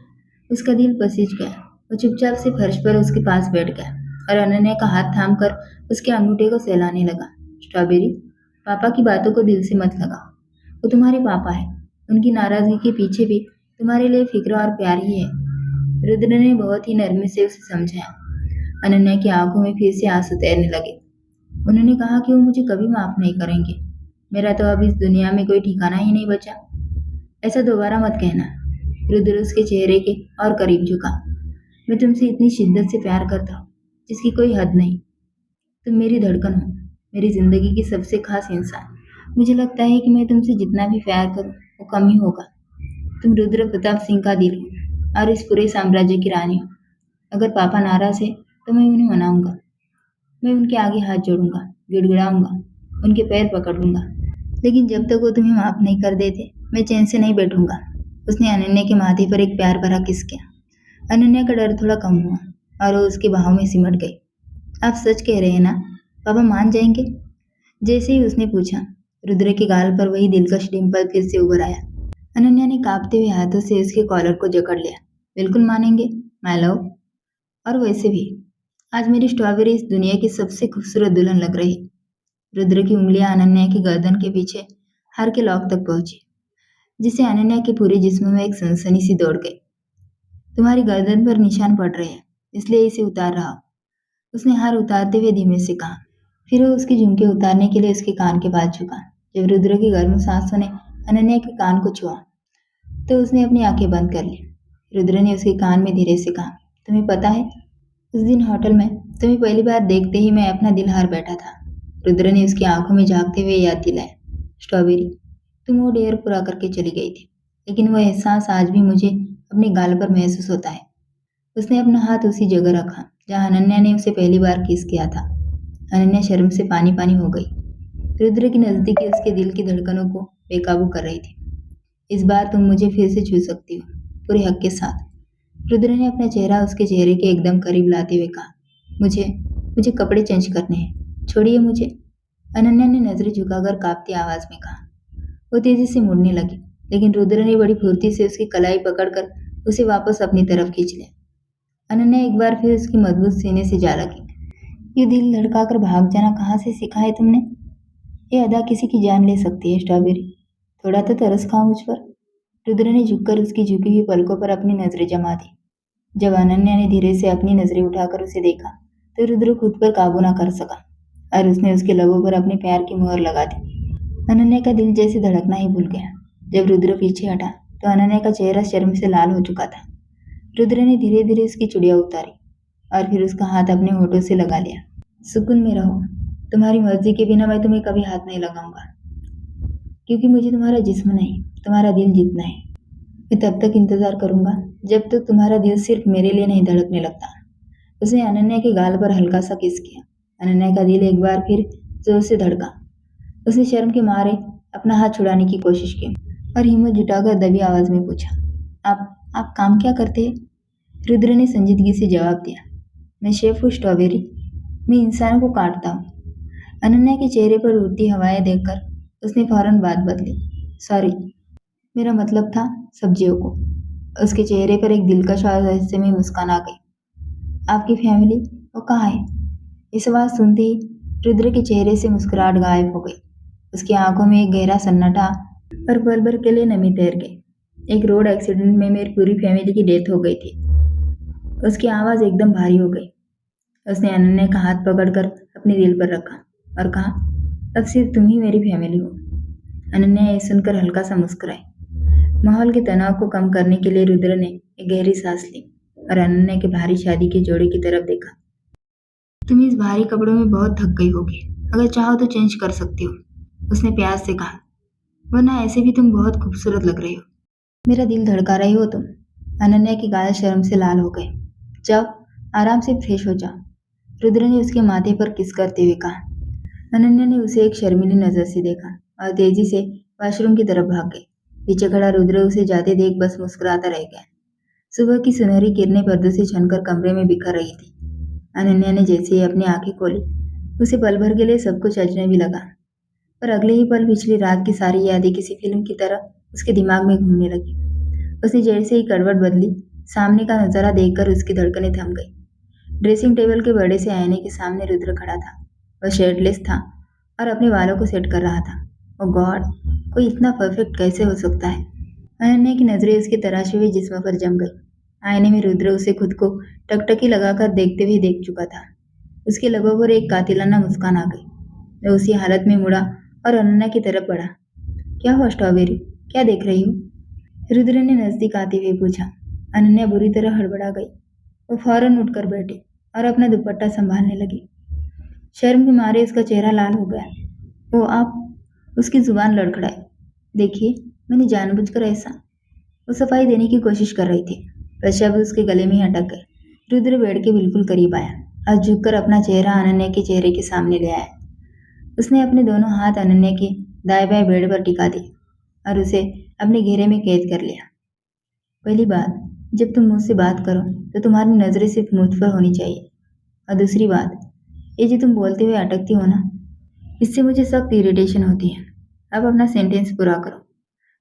उसका दिल पसीज गया। वो चुपचाप से फर्श पर उसके पास बैठ गया और अनन्या का हाथ थामकर उसके अंगूठे को सहलाने लगा। स्ट्रॉबेरी, पापा की बातों को दिल से मत लगाओ। वो तुम्हारे पापा है। उनकी नाराजगी के पीछे भी तुम्हारे लिए फिक्र और प्यार ही है। रुद्र ने बहुत ही नरमी से उसे समझाया। अनन्या की आंखों में फिर से आंसू तैरने लगे। उन्होंने कहा कि वो मुझे कभी माफ नहीं करेंगे। मेरा तो अब इस दुनिया में कोई ठिकाना ही नहीं बचा। ऐसा दोबारा मत कहना। रुद्र उसके चेहरे के और करीब झुका। मैं तुमसे इतनी शिद्दत से प्यार करता हूँ जिसकी कोई हद नहीं। तुम मेरी धड़कन हो, मेरी जिंदगी की सबसे खास इंसान। मुझे लगता है कि मैं तुमसे जितना भी प्यार करूं वो कम ही होगा। तुम रुद्र प्रताप सिंह का दिल हो और इस पूरे साम्राज्य की रानी हो। अगर पापा नाराज है तो मैं उन्हें मनाऊंगा। मैं उनके आगे हाथ जोड़ूंगा, गिड़गिड़ाऊंगा, उनके पैर पकड़ लूंगा। लेकिन जब तक वो तुम्हें माफ नहीं कर देते मैं चैन से नहीं बैठूंगा। उसने अनन्या के माथे पर एक प्यार भरा किस किया। अनन्या का डर थोड़ा कम हुआ और वो उसके बाहों में सिमट गई। आप सच कह रहे हैं ना? पापा मान जाएंगे? जैसे ही उसने पूछा, रुद्र के गाल पर वही दिलकश डिंपल फिर से उभर आया। अनन्या ने कांपते हुए हाथों से उसके कॉलर को जकड़ लिया। बिल्कुल मानेंगे माय लव। और वैसे भी आज मेरी स्ट्रॉबेरी इस दुनिया की सबसे खूबसूरत दुल्हन लग रही। रुद्र की उंगलियां अनन्या की गर्दन के पीछे हार के लॉक तक पहुंची, जिससे अनन्या के पूरे जिस्म में एक सनसनी सी दौड़ गई। तुम्हारी गर्दन पर निशान पड़ रहे हैं, इसलिए इसे उतार रहा हूं। उसने हार उतारते हुए धीमे से कहा। फिर वो उसके झुमके उतारने के लिए उसके कान के पास झुका। जब रुद्र की गर्म सांसों ने अनन्या के कान को छुआ तो उसने अपनी आंखें बंद कर ली। रुद्र ने उसके कान में धीरे से कहा, तुम्हें पता है उस दिन होटल में तुम्हें पहली बार देखते ही मैं अपना दिल हार बैठा था। रुद्र ने उसकी आंखों में झांकते हुए याद दिलाया। स्ट्रॉबेरी, तुम वो डेयर पूरा करके चली गई थी, लेकिन वह एहसास आज भी मुझे अपने गाल पर महसूस होता है। उसने अपना हाथ उसी जगह रखा जहां अनन्या ने उसे पहली बार किस किया था। अनन्या शर्म से पानी पानी हो गई। रुद्र की नजदीकी उसके दिल की धड़कनों को बेकाबू कर रही थी। इस बार तुम मुझे फिर से छू सकती हो, पूरे हक के साथ। रुद्र ने अपना चेहरा उसके चेहरे के एकदम करीब लाते हुए कहा। मुझे मुझे कपड़े चेंज करने हैं, छोड़िए मुझे। अनन्या ने नजरें झुकाकर कांपती आवाज में कहा। वो तेजी से मुड़ने लगी, लेकिन रुद्र ने बड़ी फुर्ती से उसकी कलाई पकड़कर उसे वापस अपनी तरफ खींच लिया। अनन्या एक बार फिर उसकी मजबूत सीने से जा लगी। ये दिल धड़काकर भाग जाना कहाँ से सीखा है तुमने? ये अदा किसी की जान ले सकती है स्ट्रॉबेरी। थोड़ा तो तरस खाओ मुझ पर। रुद्र ने झुककर उसकी झुकी हुई पलकों पर अपनी नजरें जमा दी। जब अनन्या ने धीरे से अपनी नजरें उठाकर उसे देखा तो रुद्र खुद पर काबू न कर सका और उसने उसके लबों पर अपने प्यार की मुहर लगा दी। अनन्या का दिल जैसे धड़कना ही भूल गया। जब रुद्र पीछे हटा तो अनन्या का चेहरा शर्म से लाल हो चुका था। रुद्र ने धीरे धीरे उसकी चुड़िया उतारी और फिर उसका हाथ अपने होठों से लगा लिया। सुकून में रहो। तुम्हारी मर्जी के बिना मैं तुम्हें कभी हाथ नहीं लगाऊंगा, क्योंकि मुझे तुम्हारा जिस्म नहीं, तुम्हारा दिल जीतना है। मैं तब तक इंतजार करूंगा जब तक तुम्हारा दिल सिर्फ मेरे लिए नहीं धड़कने लगता। उसने अनन्या के गाल पर हल्का सा किस किया। अनन्या का दिल एक बार फिर जोर से धड़का। उसने शर्म के मारे अपना हाथ छुड़ाने की कोशिश की और हिम्मत जुटाकर दबी आवाज में पूछा, आप काम क्या करते हैं? रुद्र ने संजीदगी से जवाब दिया, मैं शेफ हूँ स्ट्रॉबेरी। मैं इंसानों को काटता हूँ। अनन्या के चेहरे पर उड़ती हवाएं देखकर उसने फौरन बात बदली। सॉरी, मेरा मतलब था सब्जियों को। उसके चेहरे पर एक दिलकश और रहस्यमय मुस्कान आ गई। आपकी फैमिली वो कहाँ है? इस आवाज सुनते ही रुद्र के चेहरे से मुस्कुराहट गायब हो गई। उसकी आंखों में एक गहरा सन्नाटा और पल भर के लिए नमी तैर गई। एक रोड एक्सीडेंट में मेरी पूरी फैमिली की डेथ हो गई थी। उसकी आवाज एकदम भारी हो गई। उसने अनन्या का हाथ पकड़कर अपने दिल पर रखा। और कहा, अब सिर्फ तुम ही मेरी फैमिली हो। अनन्या ये सुनकर हल्का सा मुस्कुराई। माहौल के तनाव को कम करने के लिए रुद्र ने एक गहरी सांस ली और अनन्या के भारी शादी के जोड़े की तरफ देखा। तुम इस भारी कपड़ों में बहुत थक गई होगी, अगर चाहो तो चेंज कर सकती हो, उसने प्यार से कहा, वरना ऐसे भी तुम बहुत खूबसूरत लग रही हो। मेरा दिल धड़का रही हो तुम। अनन्या के गाल शर्म से लाल हो गए। जाओ, आराम से फ्रेश हो जाओ, रुद्र ने उसके माथे पर किस करते हुए कहा। अनन्या ने उसे एक शर्मीली नजर से देखा और तेजी से वॉशरूम की तरफ भाग गई। पीछे खड़ा रुद्र उसे जाते देख बस मुस्कुराता रह गया। सुबह की सुनहरी किरणें पर्दों से छनकर कमरे में बिखर रही थी। अनन्या ने जैसे ही अपनी आंखें खोली, उसे पल भर के लिए सब कुछ अजनबी लगा, पर अगले ही पल पिछली रात की सारी यादें किसी फिल्म की तरह उसके दिमाग में घूमने लगी। उसने जैसे ही करवट बदली, सामने का नजारा देखकर उसकी धड़कनें थम गई। ड्रेसिंग टेबल के बड़े से आईने के सामने रुद्र खड़ा था। वह शर्टलेस था और अपने बालों को सेट कर रहा था। ओ गॉड, कोई इतना परफेक्ट कैसे हो सकता है? अनन्या की नजरें उसके तराशे हुए जिस्म पर जम गई। आईने में रुद्र उसे खुद को टकटकी लगाकर देखते हुए देख चुका था। उसके लबों पर एक कातिलाना मुस्कान आ गई। वह उसी हालत में मुड़ा और अनन्या की तरफ बढ़ा। क्या हुआ स्ट्रॉबेरी, क्या देख रही हो? रुद्र ने नजदीक आते हुए पूछा। अनन्या बुरी तरह हड़बड़ा गई। वो फौरन उठकर बैठी और अपना दुपट्टा संभालने लगी। शर्म के मारे उसका चेहरा लाल हो गया। वो आप, उसकी जुबान लड़खड़ाई। देखिए, मैंने जानबूझकर ऐसा। वो सफाई देने की कोशिश कर रही थी, पर शब्द उसके गले में ही अटक गए। रुद्र बेड के बिल्कुल करीब आया और झुककर अपना चेहरा अनन्या के चेहरे के सामने ले आया। उसने अपने दोनों हाथ अनन्या के दाएं बाएं बेड पर टिका दिए और उसे अपने घेरे में कैद कर लिया। पहली बात, जब तुम मुझसे बात करो तो तुम्हारी नजरें सिर्फ मुझ पर होनी चाहिए। और दूसरी बात, ये जो तुम बोलते हुए अटकती हो ना, इससे मुझे सख्त इरिटेशन होती है। अब अपना सेंटेंस पूरा करो।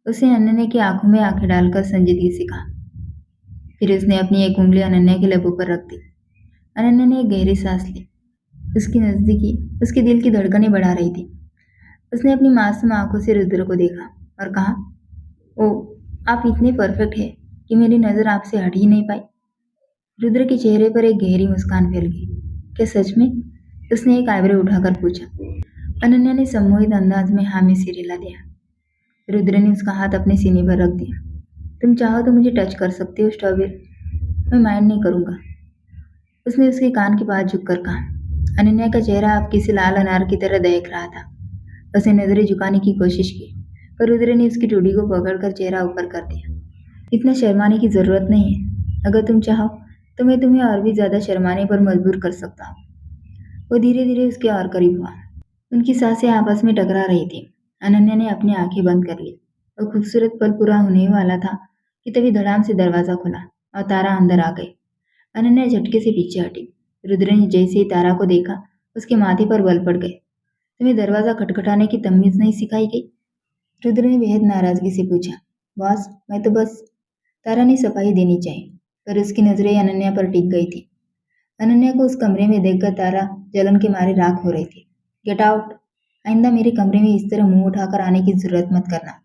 उसने अनन्या की आंखों में आंखें डालकर संजीदगी से कहा। फिर उसने अपनी एक उंगली अनन्या के लबों पर रख दी। अनन्या ने एक गहरी सांस ली। उसकी नजदीकी उसके दिल की धड़कनें बढ़ा रही थी। उसने अपनी मासूम आंखों से रुद्र को देखा और कहा, ओ, आप इतने परफेक्ट हैं कि मेरी नजर आपसे हट ही नहीं पाई। रुद्र के चेहरे पर एक गहरी मुस्कान फैल गई। क्या सच में? उसने एक आईब्रो उठाकर पूछा। अनन्या ने सम्मोहित अंदाज में हाँ में सिर हिला दिया। रुद्र ने उसका हाथ अपने सीने पर रख दिया। तुम चाहो तो मुझे टच कर सकते हो स्ट्रॉबेरी, मैं माइंड नहीं करूंगा, उसने उसके कान के पास झुककर कहा। अनन्या का चेहरा अब किसी लाल अनार की तरह दहक रहा था। उसने नजरें झुकाने की कोशिश की, पर रुद्र ने उसकी ठोड़ी को पकड़कर चेहरा ऊपर कर दिया। इतना शर्माने की जरूरत नहीं है, अगर तुम चाहो तो मैं तुम्हें और भी ज्यादा शर्माने पर मजबूर कर सकता हूँ। वो धीरे धीरे उसके और करीब हुआ। उनकी सांसें आपस में टकरा रही थी। अनन्या ने अपनी आंखें बंद कर ली। वो खूबसूरत पल पूरा होने वाला था कि तभी धड़ाम से दरवाजा खुला और तारा अंदर आ गई। अनन्या झटके से पीछे हटी। रुद्र ने जैसे ही तारा को देखा, उसके माथे पर बल पड़ गए। तुम्हें दरवाजा खटखटाने की तमीज नहीं सिखाई गई? रुद्र ने बेहद नाराजगी से पूछा। बॉस, मैं तो बस। तारा ने सफाई देनी चाहिए, पर उसकी नजरें अनन्या पर टिक गई थी। अनन्या को उस कमरे में देखकर तारा जलन के मारे राख हो रही थी। Get out! आइंदा मेरे कमरे में इस तरह मुंह उठाकर आने की जरूरत मत करना।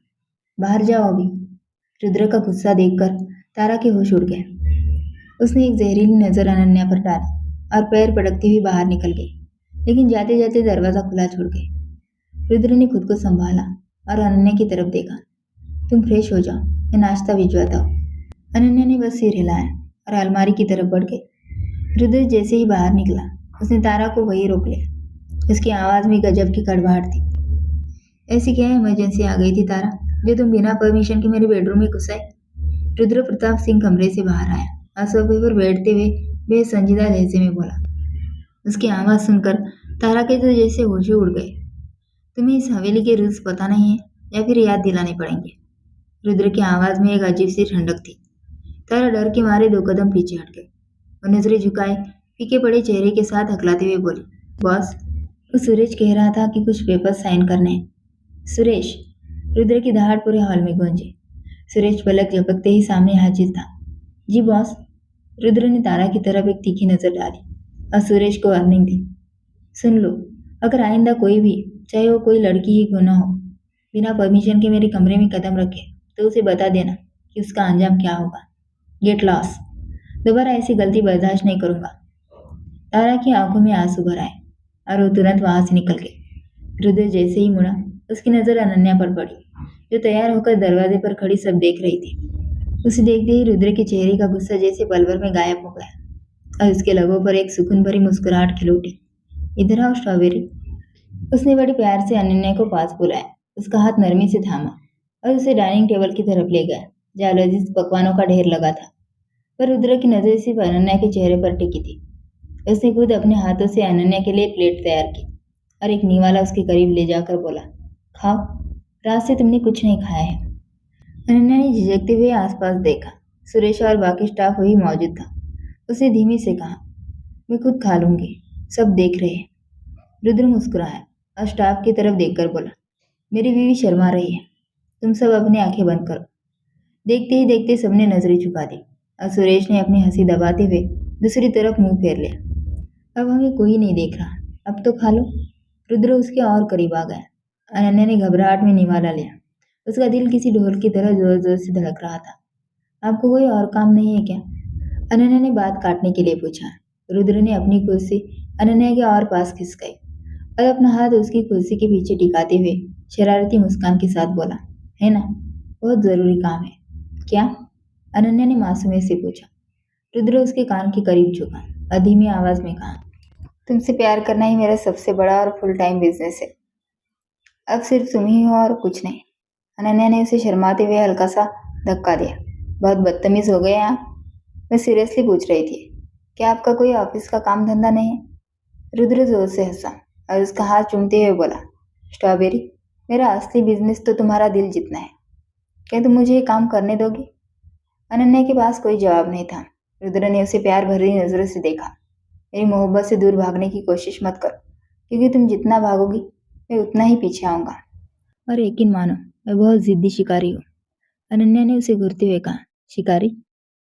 बाहर जाओ अभी। रुद्र का गुस्सा देखकर तारा के होश उड़ गए। उसने एक जहरीली नजर अनन्या पर डाली और पैर पटकती हुई बाहर निकल गई, लेकिन जाते जाते दरवाजा खुला छोड़ गई। रुद्र ने खुद को संभाला और अनन्या की तरफ देखा। तुम फ्रेश हो जाओ, मैं नाश्ता भिजवाता हूँ। अनन्या ने बस सिर हिलाया और अलमारी की तरफ बढ़ गई। रुद्र जैसे ही बाहर निकला, उसने तारा को वहीं रोक लिया। उसकी आवाज में गजब की कड़वाहट थी। ऐसी क्या इमरजेंसी आ गई थी तारा, जो तुम बिना परमिशन के मेरे बेडरूम में घुस आए? रुद्र प्रताप सिंह कमरे से बाहर आया और सोफे पर बैठते हुए बेहद संजीदा लहजे में बोला। उसकी आवाज सुनकर तारा के तो जैसे होश उड़ गए। तुम्हें इस हवेली के रूल्स पता नहीं है या फिर याद दिलाने पड़ेंगे? रुद्र की आवाज में एक अजीब सी ठंडक थी। तारा डर के मारे 2 कदम पीछे हट गई। वो नजरें झुकाए फीके पड़े चेहरे के साथ हकलाते हुए बोली, बॉस, वो सुरेश कह रहा था कि कुछ पेपर साइन करने हैं। सुरेश? रुद्र की दहाड़ पूरे हॉल में गूंजी। सुरेश पलक झपकते ही सामने हाजिर था। जी बॉस। रुद्र ने तारा की तरफ एक तीखी नजर डाली और सुरेश को वार्निंग दी। सुन लो, अगर आइंदा कोई भी, चाहे वो कोई लड़की ही क्यों ना हो, बिना परमिशन के मेरे कमरे में कदम रखे तो उसे बता देना कि उसका अंजाम क्या होगा। Get lost. दोबारा ऐसी गलती बर्दाश्त नहीं करूंगा। तारा की आंखों में आंसू भर आए और वो तुरंत वहां से निकल गई। रुद्र जैसे ही मुड़ा, उसकी नजर अनन्या पर पड़ी, जो तैयार होकर दरवाजे पर खड़ी सब देख रही थी। उसे देखते ही रुद्र के चेहरे का गुस्सा जैसे पल भर में गायब हो गया और उसके लबों पर एक सुकून भरी मुस्कुराहट खिल उठी। इधर आओ स्ट्रॉबेरी। उसने बड़े प्यार से अनन्या को पास बुलाया, उसका हाथ नरमी से थामा और उसे डाइनिंग टेबल की तरफ ले गया, जहाँ लजीज पकवानों का ढेर लगा था। पर रुद्र की नजर सिर्फ अनन्या के चेहरे पर टिकी थी। उसने खुद अपने हाथों से अनन्या के लिए प्लेट तैयार की और एक निवाला उसके करीब ले जाकर बोला, खाओ, रात से तुमने कुछ नहीं खाया है। अनन्या ने झिझकते हुए आसपास देखा। सुरेश और बाकी स्टाफ वही मौजूद था। उसने धीमे से कहा, मैं खुद खा लूंगी, सब देख रहे हैं। रुद्र मुस्कुराया और स्टाफ की तरफ देखकर बोला, मेरी बीवी शर्मा रही है, तुम सब अपनी आंखें बंद करो। देखते ही देखते सबने नजरें झुका दी और सुरेश ने अपनी हंसी दबाते हुए दूसरी तरफ मुंह फेर लिया। अब हमें कोई नहीं देख रहा, अब तो खा लो। रुद्र उसके और करीब आ गया। अनन्या ने घबराहट में निवाला लिया। उसका दिल किसी ढोल की तरह जोर जोर से धड़क रहा था। आपको कोई और काम नहीं है क्या? अनन्या ने बात काटने के लिए पूछा। रुद्र ने अपनी कुर्सी अनन्या के और पास खिसकाई और अपना हाथ उसकी कुर्सी के पीछे टिकाते हुए शरारती मुस्कान के साथ बोला, है ना, बहुत जरूरी काम है। क्या? अनन्या ने मासूमियत से पूछा। रुद्र उसके कान के करीब झुका और धीमी आवाज में कहा, तुमसे प्यार करना ही मेरा सबसे बड़ा और फुल टाइम बिजनेस है। अब सिर्फ तुम ही हो और कुछ नहीं। अनन्या ने उसे शर्माते हुए हल्का सा धक्का दिया। बहुत बदतमीज हो गए आप। मैं सीरियसली पूछ रही थी, क्या आपका कोई ऑफिस का काम धंधा नहीं है? रुद्र जोर से हंसा और उसका हाथ चूमते हुए बोला, स्ट्रॉबेरी, मेरा असली बिजनेस तो तुम्हारा दिल जितना है। क्या तुम मुझे ये काम करने दोगी? अनन्या के पास कोई जवाब नहीं था। रुद्र ने उसे प्यार भरी नजरों से देखा। मेरी मोहब्बत से दूर भागने की कोशिश मत करो, क्योंकि तुम जितना भागोगी मैं उतना ही पीछे आऊंगा। और यकीन मानो, मैं बहुत जिद्दी शिकारी हूँ। अनन्या ने उसे घूरते हुए कहा, शिकारी?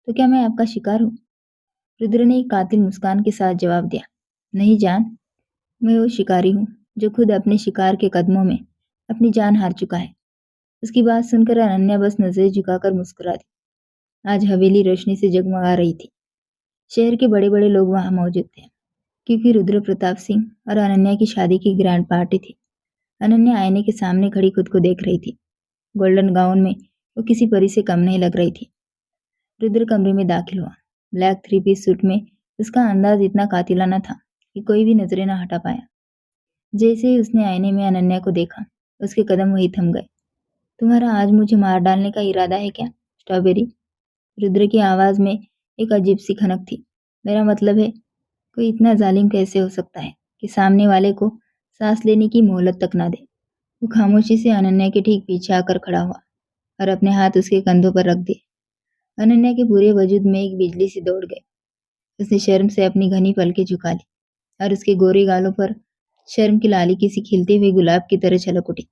तो क्या मैं आपका शिकार हूँ? रुद्र ने एक कातिल मुस्कान के साथ जवाब दिया, नहीं जान, मैं वो शिकारी हूँ जो खुद अपने शिकार के कदमों में अपनी जान हार चुका है। उसकी बात सुनकर अनन्या बस नजरें झुकाकर मुस्कुरा दी। आज हवेली रोशनी से जगमगा रही थी। शहर के बड़े बड़े लोग वहां मौजूद थे, क्योंकि रुद्र प्रताप सिंह और अनन्या की शादी की ग्रैंड पार्टी थी। अनन्या आईने के सामने खड़ी खुद को देख रही थी। गोल्डन गाउन में वो किसी परी से कम नहीं लग रही थी। रुद्र कमरे में दाखिल हुआ। ब्लैक थ्री पीस सूट में उसका अंदाज इतना कातिलाना था कि कोई भी नजरें न हटा पाया। जैसे ही उसने आईने में अनन्या को देखा, उसके कदम वही थम गए। तुम्हारा आज मुझे मार डालने का इरादा है क्या, स्ट्रॉबेरी? रुद्र की आवाज में एक अजीब सी खनक थी। मेरा मतलब है, कोई इतना जालिम कैसे हो सकता है कि सामने वाले को सांस लेने की मोहलत तक ना दे। वो खामोशी से अनन्या के ठीक पीछे आकर खड़ा हुआ और अपने हाथ उसके कंधों पर रख दिए। अनन्या के पूरे वजूद में एक बिजली सी दौड़ गई। उसने शर्म से अपनी घनी पलकें झुका ली और उसके गोरे गालों पर शर्म की लाली किसी खिलते हुए गुलाब की तरह छलक उठी।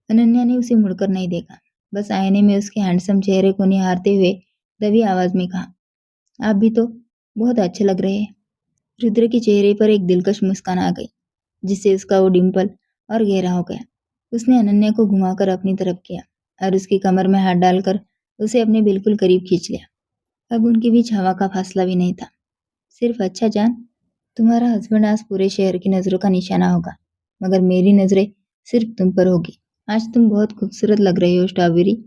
अनन्या ने उसे मुड़कर नहीं देखा, बस आईने में उसके हैंडसम चेहरे को निहारते हुए दबी आवाज में कहा, आप भी तो बहुत अच्छे लग रहे हैं। रुद्र के चेहरे पर एक दिलकश मुस्कान आ गई, जिससे उसका वो डिम्पल और गहरा हो गया। उसने अनन्या को घुमाकर अपनी तरफ किया और उसकी कमर में हाथ डालकर उसे अपने बिल्कुल करीब खींच लिया। अब उनके बीच हवा का फासला भी नहीं था। सिर्फ, अच्छा जान, तुम्हारा हस्बैंड आज पूरे शहर की नजरों का निशाना होगा, मगर मेरी नजरें सिर्फ तुम पर होगी। आज तुम बहुत खूबसूरत लग रही हो स्ट्रॉबेरी,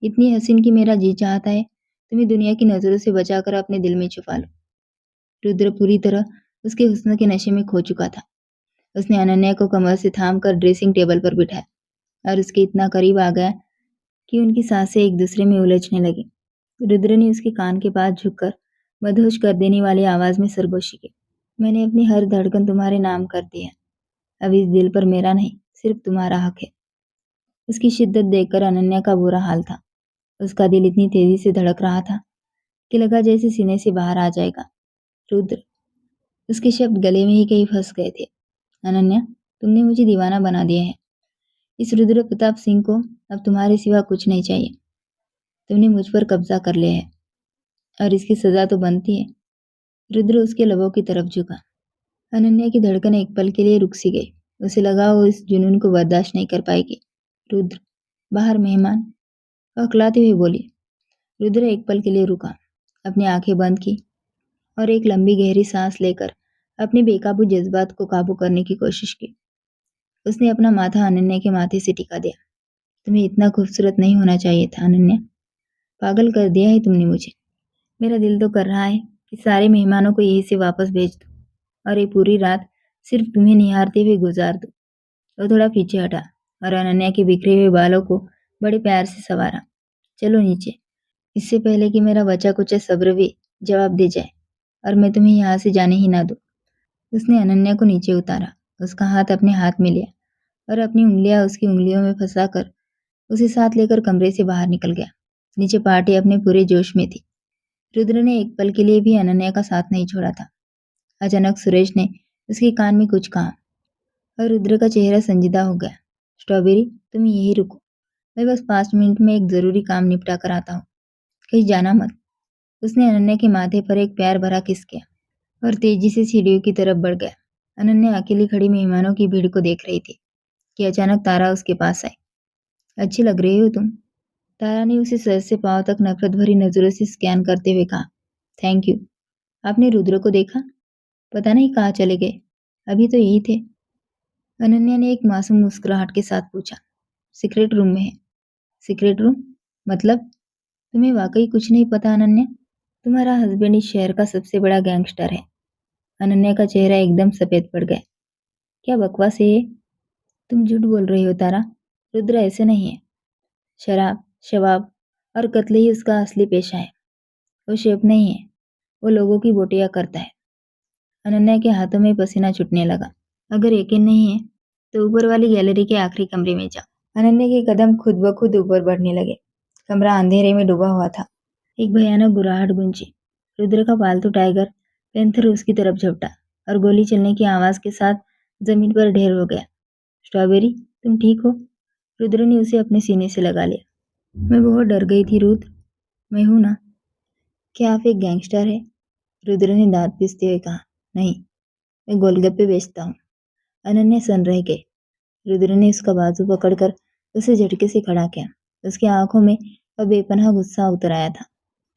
इतनी हसीन कि मेरा जी चाहता है तुम्हें दुनिया की नजरों से बचाकर अपने दिल में छुपा लो। रुद्र पूरी तरह उसके हुस्न के नशे में खो चुका था। उसने अनन्या को कमर से थाम कर ड्रेसिंग टेबल पर बिठाया और उसके इतना करीब आ गया कि उनकी सांसें एक दूसरे में उलझने लगी। रुद्र ने उसके कान के पास झुककर मदहोश कर देने वाली आवाज में सरगोशी की, मैंने अपनी हर धड़कन तुम्हारे नाम कर दी है। अब इस दिल पर मेरा नहीं, सिर्फ तुम्हारा हक है। उसकी शिद्दत देखकर अनन्या का बुरा हाल था। उसका दिल इतनी तेजी से धड़क रहा था कि लगा जैसे सीने से बाहर आ जाएगा। रुद्र, उसके शब्द गले में ही कहीं फंस गए थे। अनन्या, तुमने मुझे दीवाना बना दिया है। इस रुद्र प्रताप सिंह को अब तुम्हारे सिवा कुछ नहीं चाहिए। तुमने मुझ पर कब्जा कर लिया है और इसकी सजा तो बनती है। रुद्र उसके लबों की तरफ झुका। अनन्या की धड़कन एक पल के लिए रुक सी गई। उसे लगा वो इस जुनून को बर्दाश्त नहीं कर पाएगी। रुद्र, बाहर मेहमान, हकलाते हुए बोली। रुद्र एक पल के लिए रुका, अपनी आंखें बंद की और एक लंबी गहरी सांस लेकर अपने बेकाबू जज्बात को काबू करने की कोशिश की। उसने अपना माथा अनन्या के माथे से टिका दिया। तुम्हें इतना खूबसूरत नहीं होना चाहिए था अनन्या। पागल कर दिया है तुमने मुझे। मेरा दिल तो कर रहा है कि सारे मेहमानों को यहीं से वापस भेज दूं और ये पूरी रात सिर्फ तुम्हें निहारते हुए गुजार दूं। वो थोड़ा पीछे हटा और अनन्या के बिखरे हुए बालों को बड़े प्यार से संवारा। चलो नीचे, इससे पहले कि मेरा बचा कुचा सब्र भी जवाब दे जाए और मैं तुम्हें यहाँ से जाने ही ना दूं। उसने अनन्या को नीचे उतारा, उसका हाथ अपने हाथ में लिया और अपनी उंगलियां उसकी उंगलियों में फंसाकर उसे साथ लेकर कमरे से बाहर निकल गया। नीचे पार्टी अपने पूरे जोश में थी। रुद्र ने एक पल के लिए भी अनन्या का साथ नहीं छोड़ा था। अचानक सुरेश ने उसके कान में कुछ कहा और रुद्र का चेहरा संजीदा हो गया। स्ट्रॉबेरी, तुम यहीं रुको, मैं बस 5 मिनट में एक जरूरी काम निपटा कर आता हूँ, कहीं जाना मत। उसने अनन्या के माथे पर एक प्यार भरा किस किया और तेजी से सीढ़ियों की तरफ बढ़ गया। अनन्या अकेली खड़ी मेहमानों की भीड़ को देख रही थी कि अचानक तारा उसके पास आई। अच्छी लग रही हो तुम, तारा ने उसे सर से पांव तक नफरत भरी नजरों से स्कैन करते हुए कहा। Thank you. आपने रुद्र को देखा? पता नहीं कहाँ चले गए, अभी तो यही थे। अनन्या ने एक मासूम मुस्कुराहट के साथ पूछा। सीक्रेट रूम में है। Secret room? मतलब? तुम्हें वाकई कुछ नहीं पता अनन्या? तुम्हारा हस्बैंड इस शहर का सबसे बड़ा गैंगस्टर है। अनन्या का चेहरा एकदम सफेद पड़ गया। क्या बकवास है ये? तुम झूठ बोल रही हो तारा, रुद्र ऐसे नहीं है। शराब, शवाब और कत्ल ही उसका असली पेशा है। वो शेफ नहीं है, वो लोगों की बोटियां करता है। अनन्या के हाथों में पसीना छूटने लगा। अगर यकीन नहीं है तो ऊपर वाली गैलरी के आखिरी कमरे में जाओ। अनन्या के कदम खुद ब खुद ऊपर बढ़ने लगे। कमरा अंधेरे में डूबा हुआ था। एक भयानक गुर्राहट गूंजी। रुद्र का पालतू टाइगर पैंथर उसकी तरफ झपटा और गोली चलने की आवाज के साथ जमीन पर ढेर हो गया। स्ट्रॉबेरी, तुम ठीक हो? रुद्र ने उसे अपने सीने से लगा लिया। मैं बहुत डर गई थी रुद्र। मैं हूं ना। क्या आप एक गैंगस्टर है? रुद्र ने दांत पीसते हुए कहा। नहीं, मैं गोलगप्पे बेचता हूँ। अनन्या सन रह गई। रुद्र ने उसका बाजू पकड़कर उसे झटके से खड़ा किया। उसकी आंखों में अब बेपनाह गुस्सा उतर आया था।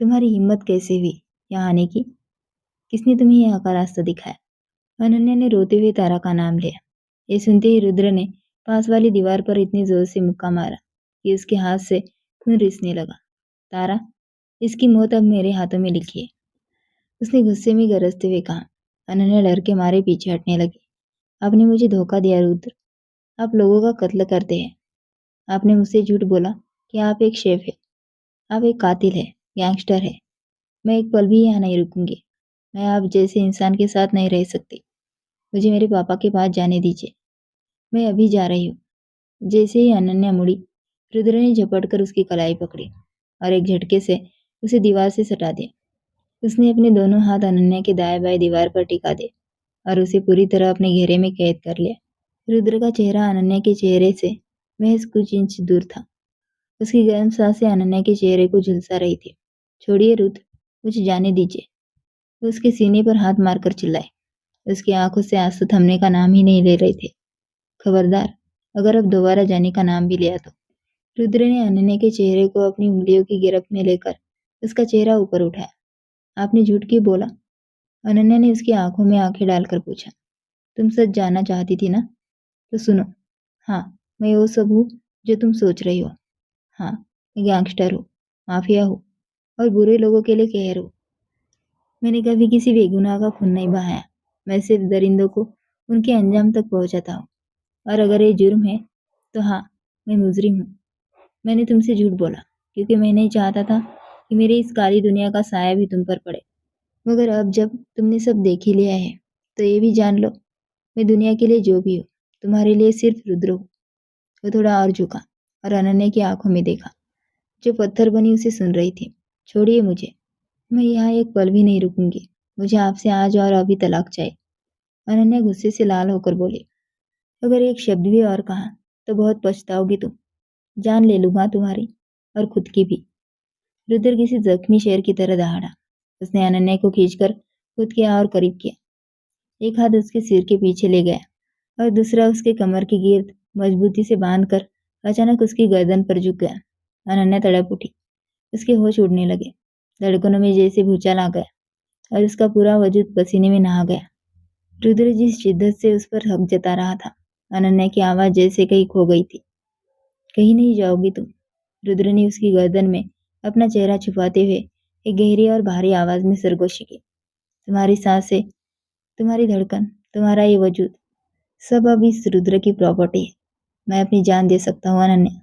तुम्हारी हिम्मत कैसे हुई यहाँ आने की? किसने तुम्हें यहाँ का रास्ता दिखाया? अनन्या ने रोते हुए तारा का नाम लिया। ये सुनते ही रुद्र ने पास वाली दीवार पर इतनी जोर से मुक्का मारा कि उसके हाथ से खून रिसने लगा। तारा, इसकी मौत अब मेरे हाथों में लिखी है, उसने गुस्से में गरजते हुए कहा। अनन्या डर के मारे पीछे हटने लगी। आपने मुझे धोखा दिया रुद्र, आप लोगों का कत्ल करते हैं। आपने मुझसे झूठ बोला कि आप एक शेफ है, आप एक कातिल है, गैंगस्टर है। मैं एक पल भी यहाँ नहीं रुकूंगी। मैं आप जैसे इंसान के साथ नहीं रह सकती। मुझे मेरे पापा के पास जाने दीजिए। मैं अभी जा रही हूँ। जैसे ही अनन्या मुड़ी, रुद्र ने झपट कर उसकी कलाई पकड़ी और एक झटके से उसे दीवार से सटा दिया। उसने अपने दोनों हाथ अनन्या के दाएं बाएं दीवार पर टिका दिए और उसे पूरी तरह अपने घेरे में कैद कर लिया। रुद्र का चेहरा अनन्या के चेहरे से महज कुछ इंच दूर था। उसकी गर्म सांसें अनन्या के चेहरे को झुलसा रही थी। छोड़िए रुद्र, मुझे जाने दीजिए। वो उसके सीने पर हाथ मारकर चिल्लाए। उसकी आंखों से आंसू थमने का नाम ही नहीं ले रहे थे। खबरदार, अगर अब दोबारा जाने का नाम भी लिया तो। रुद्र ने अनन्या के चेहरे को अपनी उंगलियों की गिरफ्त में लेकर उसका चेहरा ऊपर उठाया। आपने झूठ क्यों बोला? अनन्या ने उसकी आंखों में आंखें डालकर पूछा। तुम सच जानना चाहती थी ना? तो सुनो। हाँ, मैं वो सब हूँ जो तुम सोच रही हो। हाँ, मैं गैंगस्टर हूँ, माफिया हूँ और बुरे लोगों के लिए कहर हूँ। मैंने कभी किसी बेगुनाह का खून नहीं बहाया। मैं सिर्फ दरिंदों को उनके अंजाम तक पहुंचाता हूँ। और अगर ये जुर्म है तो हाँ, मैं मुजरिम हूँ। मैंने तुमसे झूठ बोला क्योंकि मैं नहीं चाहता था कि मेरी इस काली दुनिया का साया भी तुम पर पड़े। मगर अब जब तुमने सब देख ही लिया है तो ये भी जान लो, मैं दुनिया के लिए जो भी हूँ, तुम्हारे लिए सिर्फ रुद्र हूँ। वो थोड़ा और झुका और अनन्या की आंखों में देखा, जो पत्थर बनी उसे सुन रही थी। छोड़िए मुझे, मैं यहाँ एक पल भी नहीं रुकूंगी। मुझे आपसे आज और अभी तलाक चाहिए। अनन्या गुस्से से लाल होकर बोली। अगर एक शब्द भी और कहा तो बहुत पछताओगी तुम। जान ले लूंगा तुम्हारी और खुद की भी। रुद्र किसी जख्मी शेर की तरह दहाड़ा। उसने अनन्या को खींचकर खुद के और करीब किया। एक हाथ उसके सिर के पीछे ले गया और दूसरा उसके कमर के गिर्द मजबूती से बांधकर अचानक उसकी गर्दन पर झुक गया। अनन्या तड़प उठी। उसके होश उड़ने लगे। धड़कनों में जैसे भूचाल आ गया और उसका पूरा वजूद पसीने में नहा गया। रुद्र जिस शिद्दत से उस पर हक जता रहा था, अनन्या की आवाज जैसे कहीं खो गई थी। कहीं नहीं जाओगी तुम? रुद्र ने उसकी गर्दन में अपना चेहरा छुपाते हुए एक गहरी और भारी आवाज में सरगोशी की। तुम्हारी सांसें, तुम्हारी धड़कन, तुम्हारा ये वजूद, सब अब इस रुद्र की प्रॉपर्टी है। मैं अपनी जान दे सकता हूँ अनन्या,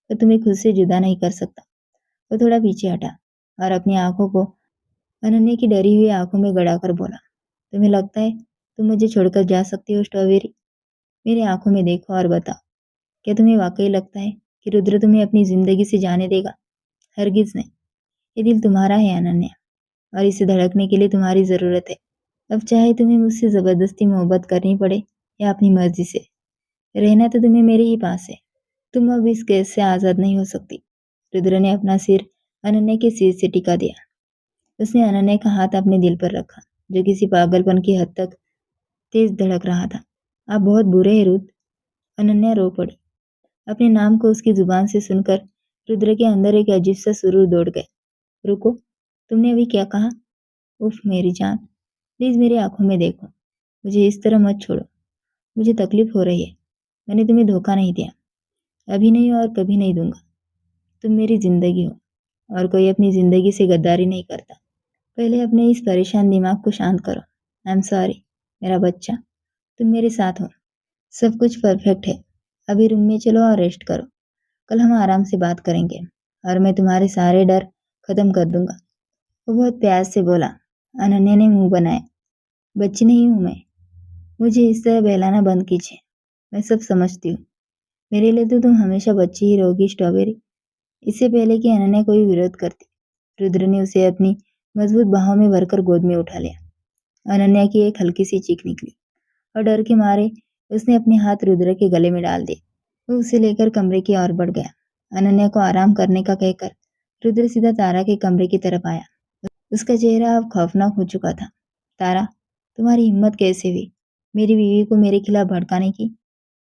पर तुम्हें खुद से जुदा नहीं कर सकता। वो थोड़ा पीछे हटा और अपनी आंखों को अनन्या की डरी हुई आंखों में गड़ाकर बोला, तुम्हें लगता है तुम मुझे छोड़कर जा सकती हो स्ट्रॉबेरी? मेरी आंखों में देखो और बताओ, क्या तुम्हें वाकई लगता है कि रुद्र तुम्हें अपनी जिंदगी से जाने देगा? हरगिज नहीं। ये दिल तुम्हारा है अनन्या, और इसे धड़कने के लिए तुम्हारी जरूरत है। अब चाहे तुम्हें मुझसे जबरदस्ती मोहब्बत करनी पड़े या अपनी मर्जी से, रहना तो तुम्हें मेरे ही पास है। तुम अब इस कैद से आजाद नहीं हो सकती। रुद्र ने अपना सिर अनन्या के सिर से टिका दिया। उसने अनन्या का हाथ अपने दिल पर रखा, जो किसी पागलपन की हद तक तेज धड़क रहा था। आप बहुत बुरे हैं रुद्र। अनन्या रो पड़ी। अपने नाम को उसकी जुबान से सुनकर रुद्र के अंदर एक अजीब सा सुरूर दौड़ गया। रुको, तुमने अभी क्या कहा? उफ मेरी जान, प्लीज मेरी आंखों में देखो। मुझे इस तरह मत छोड़ो। मुझे तकलीफ हो रही है। मैंने तुम्हें धोखा नहीं दिया, अभी नहीं और कभी नहीं दूंगा। तुम मेरी जिंदगी हो, और कोई अपनी जिंदगी से गद्दारी नहीं करता। पहले अपने इस परेशान दिमाग को शांत करो। आई एम सॉरी मेरा बच्चा, तुम मेरे साथ हो। सब कुछ परफेक्ट है। अभी रूम में चलो और रेस्ट करो। कल हम आराम से बात करेंगे, और मैं तुम्हारे सारे डर खत्म कर दूंगा। वो बहुत प्यार से बोला। अनन्या ने मुंह बनाया। बच्ची नहीं हूं मैं, मुझे इस तरह बहलाना बंद कीजिए। मैं सब समझती हूँ। मेरे लिए तो तुम हमेशा बच्ची ही रहोगी स्ट्रॉबेरी। इससे पहले कि अनन्या कोई विरोध करती, रुद्र ने उसे अपनी मजबूत बाहों में भरकर गोद में उठा लिया। अनन्या की एक हल्की सी चीख निकली, और डर के मारे उसने अपने हाथ रुद्र के गले में डाल दिए। वो उसे लेकर कमरे की ओर बढ़ गया। अनन्या को आराम करने का कहकर रुद्र सीधा तारा के कमरे की तरफ आया। उसका चेहरा अब खौफनाक हो चुका था। तारा, तुम्हारी हिम्मत कैसे हुई मेरी बीवी को मेरे खिलाफ भड़काने की?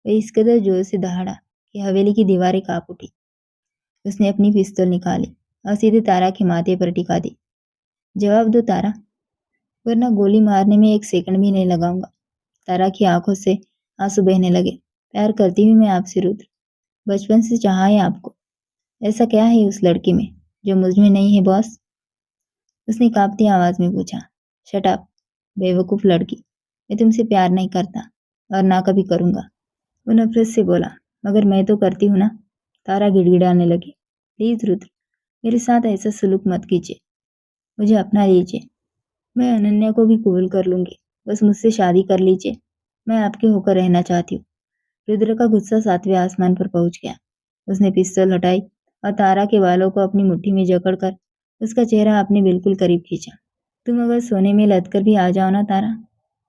वह इस कदर जोर से दहाड़ा कि हवेली की दीवारें कांप उठी। उसने अपनी पिस्तौल निकाली और सीधे तारा के माथे पर टिका दी। जवाब दो तारा, वरना गोली मारने में एक सेकंड भी नहीं लगाऊंगा। तारा की आंखों से आंसू बहने लगे। प्यार करती हूँ मैं आपसे रुद्र, बचपन से चाहा है आपको। ऐसा क्या है उस लड़की में जो मुझ में नहीं है बॉस? उसने कांपती आवाज में पूछा। शट अप बेवकूफ लड़की, मैं तुमसे प्यार नहीं करता, और ना कभी करूंगा। वो नफरत से बोला। मगर मैं तो करती हूँ ना। तारा गिड़गिड़ाने लगी। प्लीज रुद्र, मेरे साथ ऐसा सलूक मत कीजिए। मुझे अपना लीजिए। मैं अनन्या को भी कबूल कर लूंगी। बस मुझसे शादी कर लीजिए। मैं आपके होकर रहना चाहती हूँ। रुद्र का गुस्सा सातवें आसमान पर पहुंच गया। उसने पिस्तौल हटाई और तारा के बालों को अपनी मुट्ठी में जकड़कर उसका चेहरा अपने बिल्कुल करीब खींचा। तुम अगर सोने में लदकर भी आ जाओ ना तारा,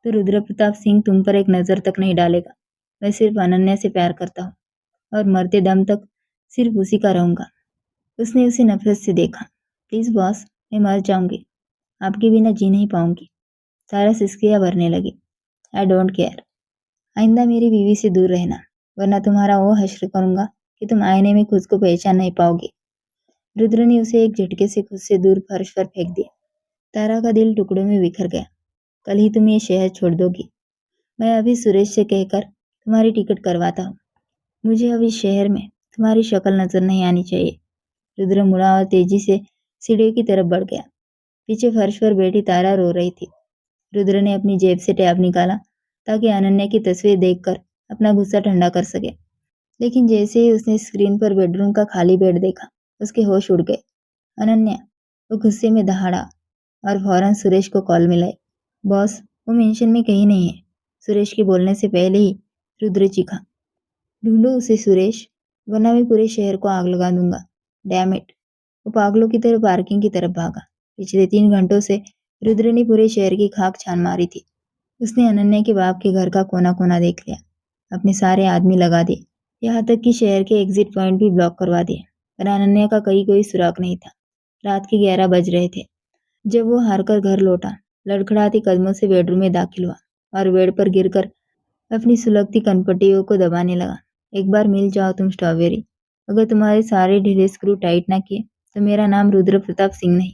तो रुद्र प्रताप सिंह तुम पर एक नजर तक नहीं डालेगा। मैं सिर्फ अनन्या से प्यार करता हूँ, और मरते दम तक सिर्फ उसी का रहूंगा। उसने उसे नफरत से देखा। प्लीज बॉस, मैं मर जाऊंगी, आपके बिना जी नहीं पाऊंगी। तारा सिसकियां भरने लगी। I don't care. आइंदा मेरी बीवी से दूर रहना, वरना तुम्हारा वो हश्र करूंगा कि तुम आईने में खुद को पहचान नहीं पाओगे। रुद्र ने उसे एक झटके से खुद से दूर फर्श पर फेंक दिया। तारा का दिल टुकड़ों में बिखर गया। कल ही तुम ये शहर छोड़ दोगी। मैं अभी सुरेश से कहकर तुम्हारी टिकट करवाता हूँ। मुझे अब इस शहर में तुम्हारी शक्ल नजर नहीं आनी चाहिए। रुद्र मुड़ा और तेजी से सीढ़ियों की तरफ बढ़ गया। पीछे फर्श पर बैठी तारा रो रही थी। रुद्र ने अपनी जेब से टैब निकाला ताकि अनन्या की तस्वीर देखकर अपना गुस्सा ठंडा कर सके। लेकिन जैसे ही उसने स्क्रीन पर बेडरूम का खाली बेड देखा, उसके होश उड़ गए। अनन्या, वो गुस्से में दहाड़ा और फौरन सुरेश को कॉल मिलाई। बॉस, वो मेंशन में कहीं नहीं है। सुरेश के बोलने से पहले ही रुद्र चीखा। ढूंढो उसे सुरेश, वरना मैं पूरे शहर को आग लगा दूंगा। Damn it. वो पागलों की तरह पार्किंग की तरफ भागा। पिछले 3 घंटों से रुद्र ने पूरे शहर की खाक छान मारी थी। उसने अनन्या के बाप के घर का कोना कोना देख लिया, अपने सारे आदमी लगा दिए, यहाँ तक कि शहर के एग्जिट पॉइंट भी ब्लॉक करवा दिए, पर अनन्या का कहीं कोई सुराग नहीं था। रात के 11 बज रहे थे जब वो हारकर घर लौटा। लड़खड़ाते कदमों से बेडरूम में दाखिल हुआ और बेड पर गिरकर अपनी सुलगती कनपट्टियों को दबाने लगा। एक बार मिल जाओ तुम स्ट्रॉबेरी, अगर तुम्हारे सारे ढीले स्क्रू टाइट ना किए तो मेरा नाम रुद्र प्रताप सिंह नहीं।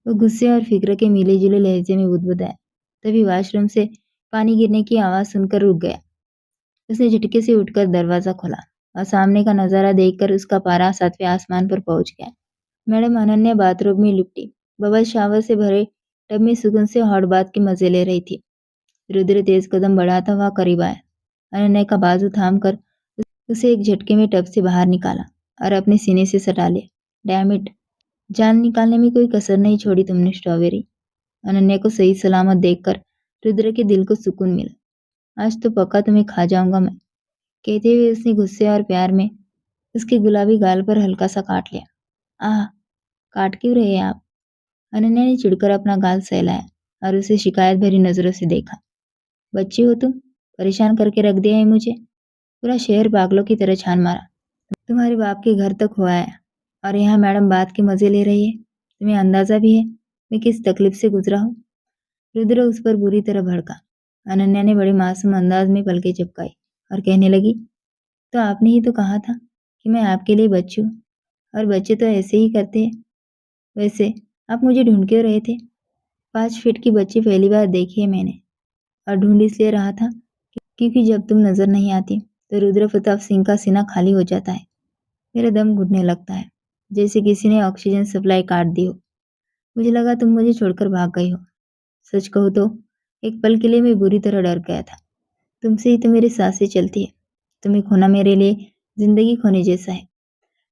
वो गुस्से और फिक्र के मिले जुले लहजे में बुदबुदाया। तभी वॉशरूम से पानी गिरने की आवाज सुनकर रुक गया। उसने झटके से उठकर दरवाजा खोला और सामने का नजारा देखकर उसका पारा 7वें आसमान पर पहुंच गया। मैडम अनन्या बाथरूम में लिपटी बबल शावर से भरे टब में सुकून से हॉट बाथ के मजे ले रही थी। रुद्र तेज कदम बढ़ाता हुआ करीब आया। अनन्या का बाजू थाम कर उसे एक झटके में टब से बाहर निकाला और अपने सीने से सटा लिया। डैम इट, जान निकालने में कोई कसर नहीं छोड़ी तुमने स्ट्रॉबेरी। अनन्या को सही सलामत देखकर रुद्र के दिल को सुकून मिला। आज तो पक्का तुम्हें खा जाऊंगा मैं, कहते हुए उसने गुस्से और प्यार में उसके गुलाबी गाल पर हल्का सा काट लिया। आह, काट क्यों रहे हैं आप? अनन्या ने चिढ़कर अपना गाल सहलाया और उसे शिकायत भरी नजरों से देखा। बच्ची हो तुम, परेशान करके रख दिया है मुझे। पूरा शहर पागलों की तरह छान मारा, तुम्हारे बाप के घर तक हो आया और यहाँ मैडम बात के मजे ले रही है। तुम्हें अंदाजा भी है मैं किस तकलीफ से गुजरा हूँ? रुद्र उस पर बुरी तरह भड़का। अनन्या ने बड़े मासूम अंदाज में पलकें झपकाई और कहने लगी, तो आपने ही तो कहा था कि मैं आपके लिए बच्ची हूँ और बच्चे तो ऐसे ही करते हैं। वैसे आप मुझे ढूंढ क्यों रहे थे? 5 फीट की बच्ची पहली बार देखी है मैंने, और ढूंढ इसलिए रहा था क्योंकि जब तुम नजर नहीं आती तो रुद्र प्रताप सिंह का सीना खाली हो जाता है। मेरा दम घुटने लगता है, जैसे किसी ने ऑक्सीजन सप्लाई काट दी हो। मुझे लगा तुम मुझे छोड़कर भाग गई हो। सच कहूँ तो एक पल के लिए मैं बुरी तरह डर गया था। तुमसे ही तो मेरी सांसें चलती है। तुम्हें खोना मेरे लिए जिंदगी खोने जैसा है।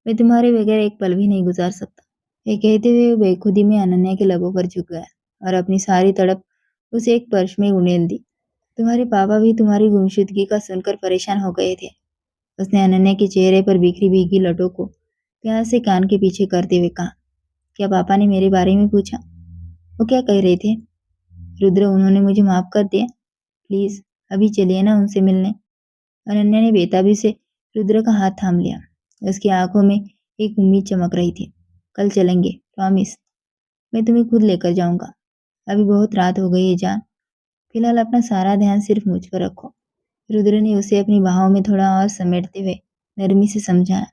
मैं तुम्हारे बगैर एक पल भी नहीं गुजार सकता। ये कहते हुए वो बेखुदी में अनन्या के लबों पर झुक गया और अपनी सारी तड़प उसे एक पर्श में उड़ेल दी। तुम्हारे पापा भी तुम्हारी गुमशुदगी का सुनकर परेशान हो गए थे। उसने अनन्या के चेहरे पर बिखरी भीगी लटों को प्यार से कान के पीछे करते हुए कहा, क्या पापा ने मेरे बारे में पूछा? वो क्या कह रहे थे? रुद्र, उन्होंने मुझे माफ कर दिया। प्लीज अभी चलिए ना उनसे मिलने। अनन्या ने बेताबी से रुद्र का हाथ थाम लिया। उसकी आंखों में एक उम्मीद चमक रही थी। कल चलेंगे, प्रॉमिस। मैं तुम्हें खुद लेकर जाऊंगा। अभी बहुत रात हो गई है जान। फिलहाल अपना सारा ध्यान सिर्फ मुझ पर रखो। रुद्र ने उसे अपनी बाहों में थोड़ा और समेटते हुए नरमी से समझाया।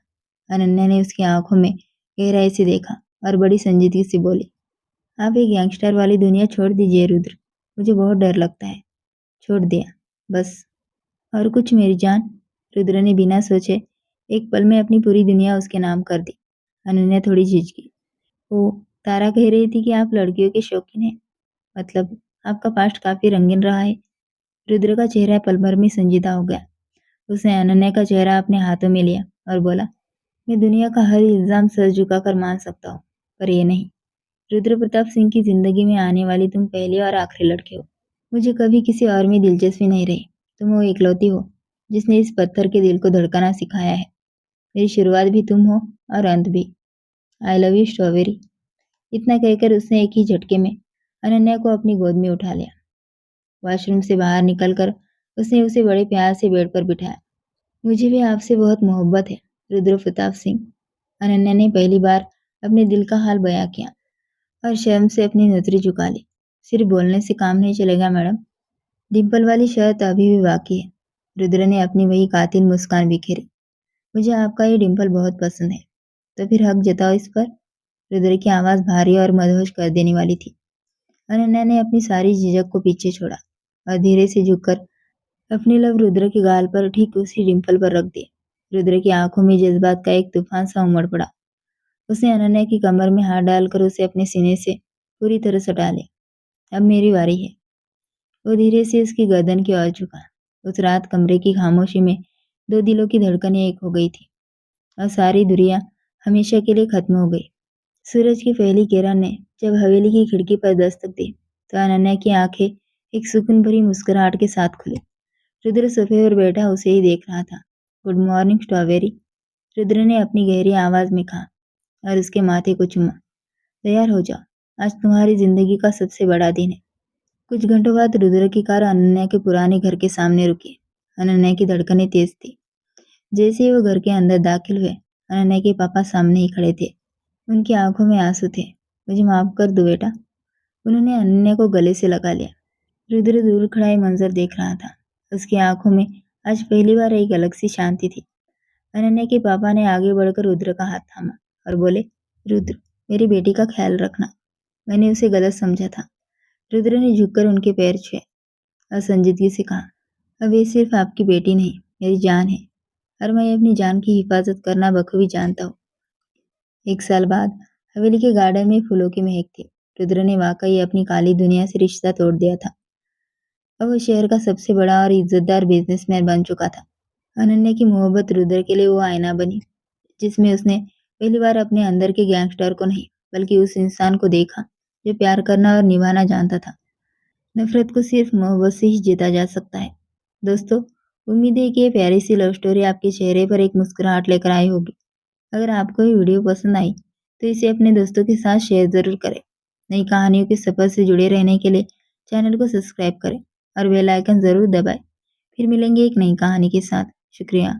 अनन्या ने उसकी आंखों में गहराई से देखा और बड़ी संजीदगी से बोली, आप एक गैंगस्टर वाली दुनिया छोड़ दीजिए रुद्र। मुझे बहुत डर लगता है। छोड़ दिया, बस। और कुछ मेरी जान? रुद्र ने बिना सोचे एक पल में अपनी पूरी दुनिया उसके नाम कर दी। अनन्या थोड़ी झिझकी। ओ, तारा कह रही थी कि आप लड़कियों के शौकीन हैं। मतलब आपका पास्ट काफी रंगीन रहा है। रुद्र का चेहरा पल भर में संजीदा हो गया। उसने अनन्या का चेहरा अपने हाथों में लिया और बोला, मैं दुनिया का हर इल्जाम सर झुकाकर मान सकता हूँ, पर ये नहीं। रुद्र प्रताप सिंह की जिंदगी में आने वाली तुम पहली और आखिरी लड़के हो। मुझे कभी किसी और में दिलचस्पी नहीं रही। तुम वो इकलौती हो जिसने इस पत्थर के दिल को धड़कना सिखाया है। मेरी शुरुआत भी तुम हो और अंत भी। I love you strawberry. इतना कहकर उसने एक ही झटके में अनन्या को अपनी गोद में उठा लिया। वॉशरूम से बाहर निकलकर उसने उसे बड़े प्यार से बेड पर बिठाया। मुझे भी आपसे बहुत मोहब्बत है रुद्र प्रताप सिंह। अनन्या ने पहली बार अपने दिल का हाल बयां किया और शर्म से अपनी नजरें झुका ली। सिर्फ बोलने से काम नहीं चलेगा मैडम। डिम्पल वाली शर्त अभी भी बाकी है। रुद्र ने अपनी वही कातिल मुस्कान बिखेरी। मुझे आपका ये डिम्पल बहुत पसंद है, तो फिर हक जताओ इस पर। रुद्र की आवाज भारी और मदहोश कर देने वाली थी। अनन्या ने अपनी सारी झिझक को पीछे छोड़ा और धीरे से झुककर अपनी लब रुद्र के गाल पर ठीक उसी डिम्पल पर रख दी। रुद्र की आंखों में जज्बात का एक तूफान सा उमड़ पड़ा। उसने अनन्या की कमर में हाथ डालकर उसे अपने सीने से पूरी तरह सटा लिया। अब मेरी बारी है। वो धीरे से उसकी गर्दन की ओर झुका। उस रात कमरे की खामोशी में दो दिलों की धड़कनें एक हो गई थी और सारी दुनिया हमेशा के लिए खत्म हो गई। सूरज की पहली किरण ने जब हवेली की खिड़की पर दस्तक दी तो अनन्या की आंखें एक सुकून भरी मुस्कुराहट के साथ खुली। रुद्र सोफे पर बैठा उसे ही देख रहा था। गुड मॉर्निंग स्ट्रॉबेरी, रुद्र ने अपनी गहरी आवाज में कहा और उसके माथे को चूमा। तैयार हो जाओ, आज तुम्हारी जिंदगी का सबसे बड़ा दिन है। कुछ घंटों बाद रुद्र की कार अनन्या के पुराने घर के सामने रुकी। अनन्या की धड़कनें तेज थी। जैसे ही वो घर के अंदर दाखिल हुए, अनन्या के पापा सामने ही खड़े थे। उनकी आंखों में आंसू थे। मुझे माफ कर दो बेटा। उन्होंने अनन्या को गले से लगा लिया। रुद्र दूर खड़ा ये मंजर देख रहा था। उसकी आंखों में आज पहली बार एक अलग सी शांति थी। अनन्या के पापा ने आगे बढ़कर रुद्र का हाथ थामा और बोले, रुद्र, मेरी बेटी का ख्याल रखना। मैंने उसे गलत समझा था। रुद्र ने झुककर उनके पैर छुए और संजीदगी से कहा, अब ये सिर्फ आपकी बेटी नहीं, मेरी जान है और मैं अपनी जान की हिफाजत करना बखूबी जानता हूँ। 1 साल बाद हवेली के गार्डन में फूलों की महक थी। रुद्र ने वाकई अपनी काली दुनिया से रिश्ता तोड़ दिया था। अब वो शहर का सबसे बड़ा और इज्जतदार बिजनेसमैन बन चुका था। अनन्या की मोहब्बत रुद्र के लिए वो आईना बनी जिसमें उसने पहली बार अपने अंदर के गैंगस्टर को नहीं बल्कि उस इंसान को देखा जो प्यार करना और निभाना जानता था। नफरत को सिर्फ मोहब्बत से ही जीता जा सकता है। दोस्तों, उम्मीद है कि ये प्यारी सी लव स्टोरी आपके चेहरे पर एक मुस्कुराहट लेकर आई होगी। अगर आपको ये वीडियो पसंद आई तो इसे अपने दोस्तों के साथ शेयर ज़रूर करें। नई कहानियों के सफर से जुड़े रहने के लिए चैनल को सब्सक्राइब करें और बेल आइकन ज़रूर दबाएं। फिर मिलेंगे एक नई कहानी के साथ। शुक्रिया।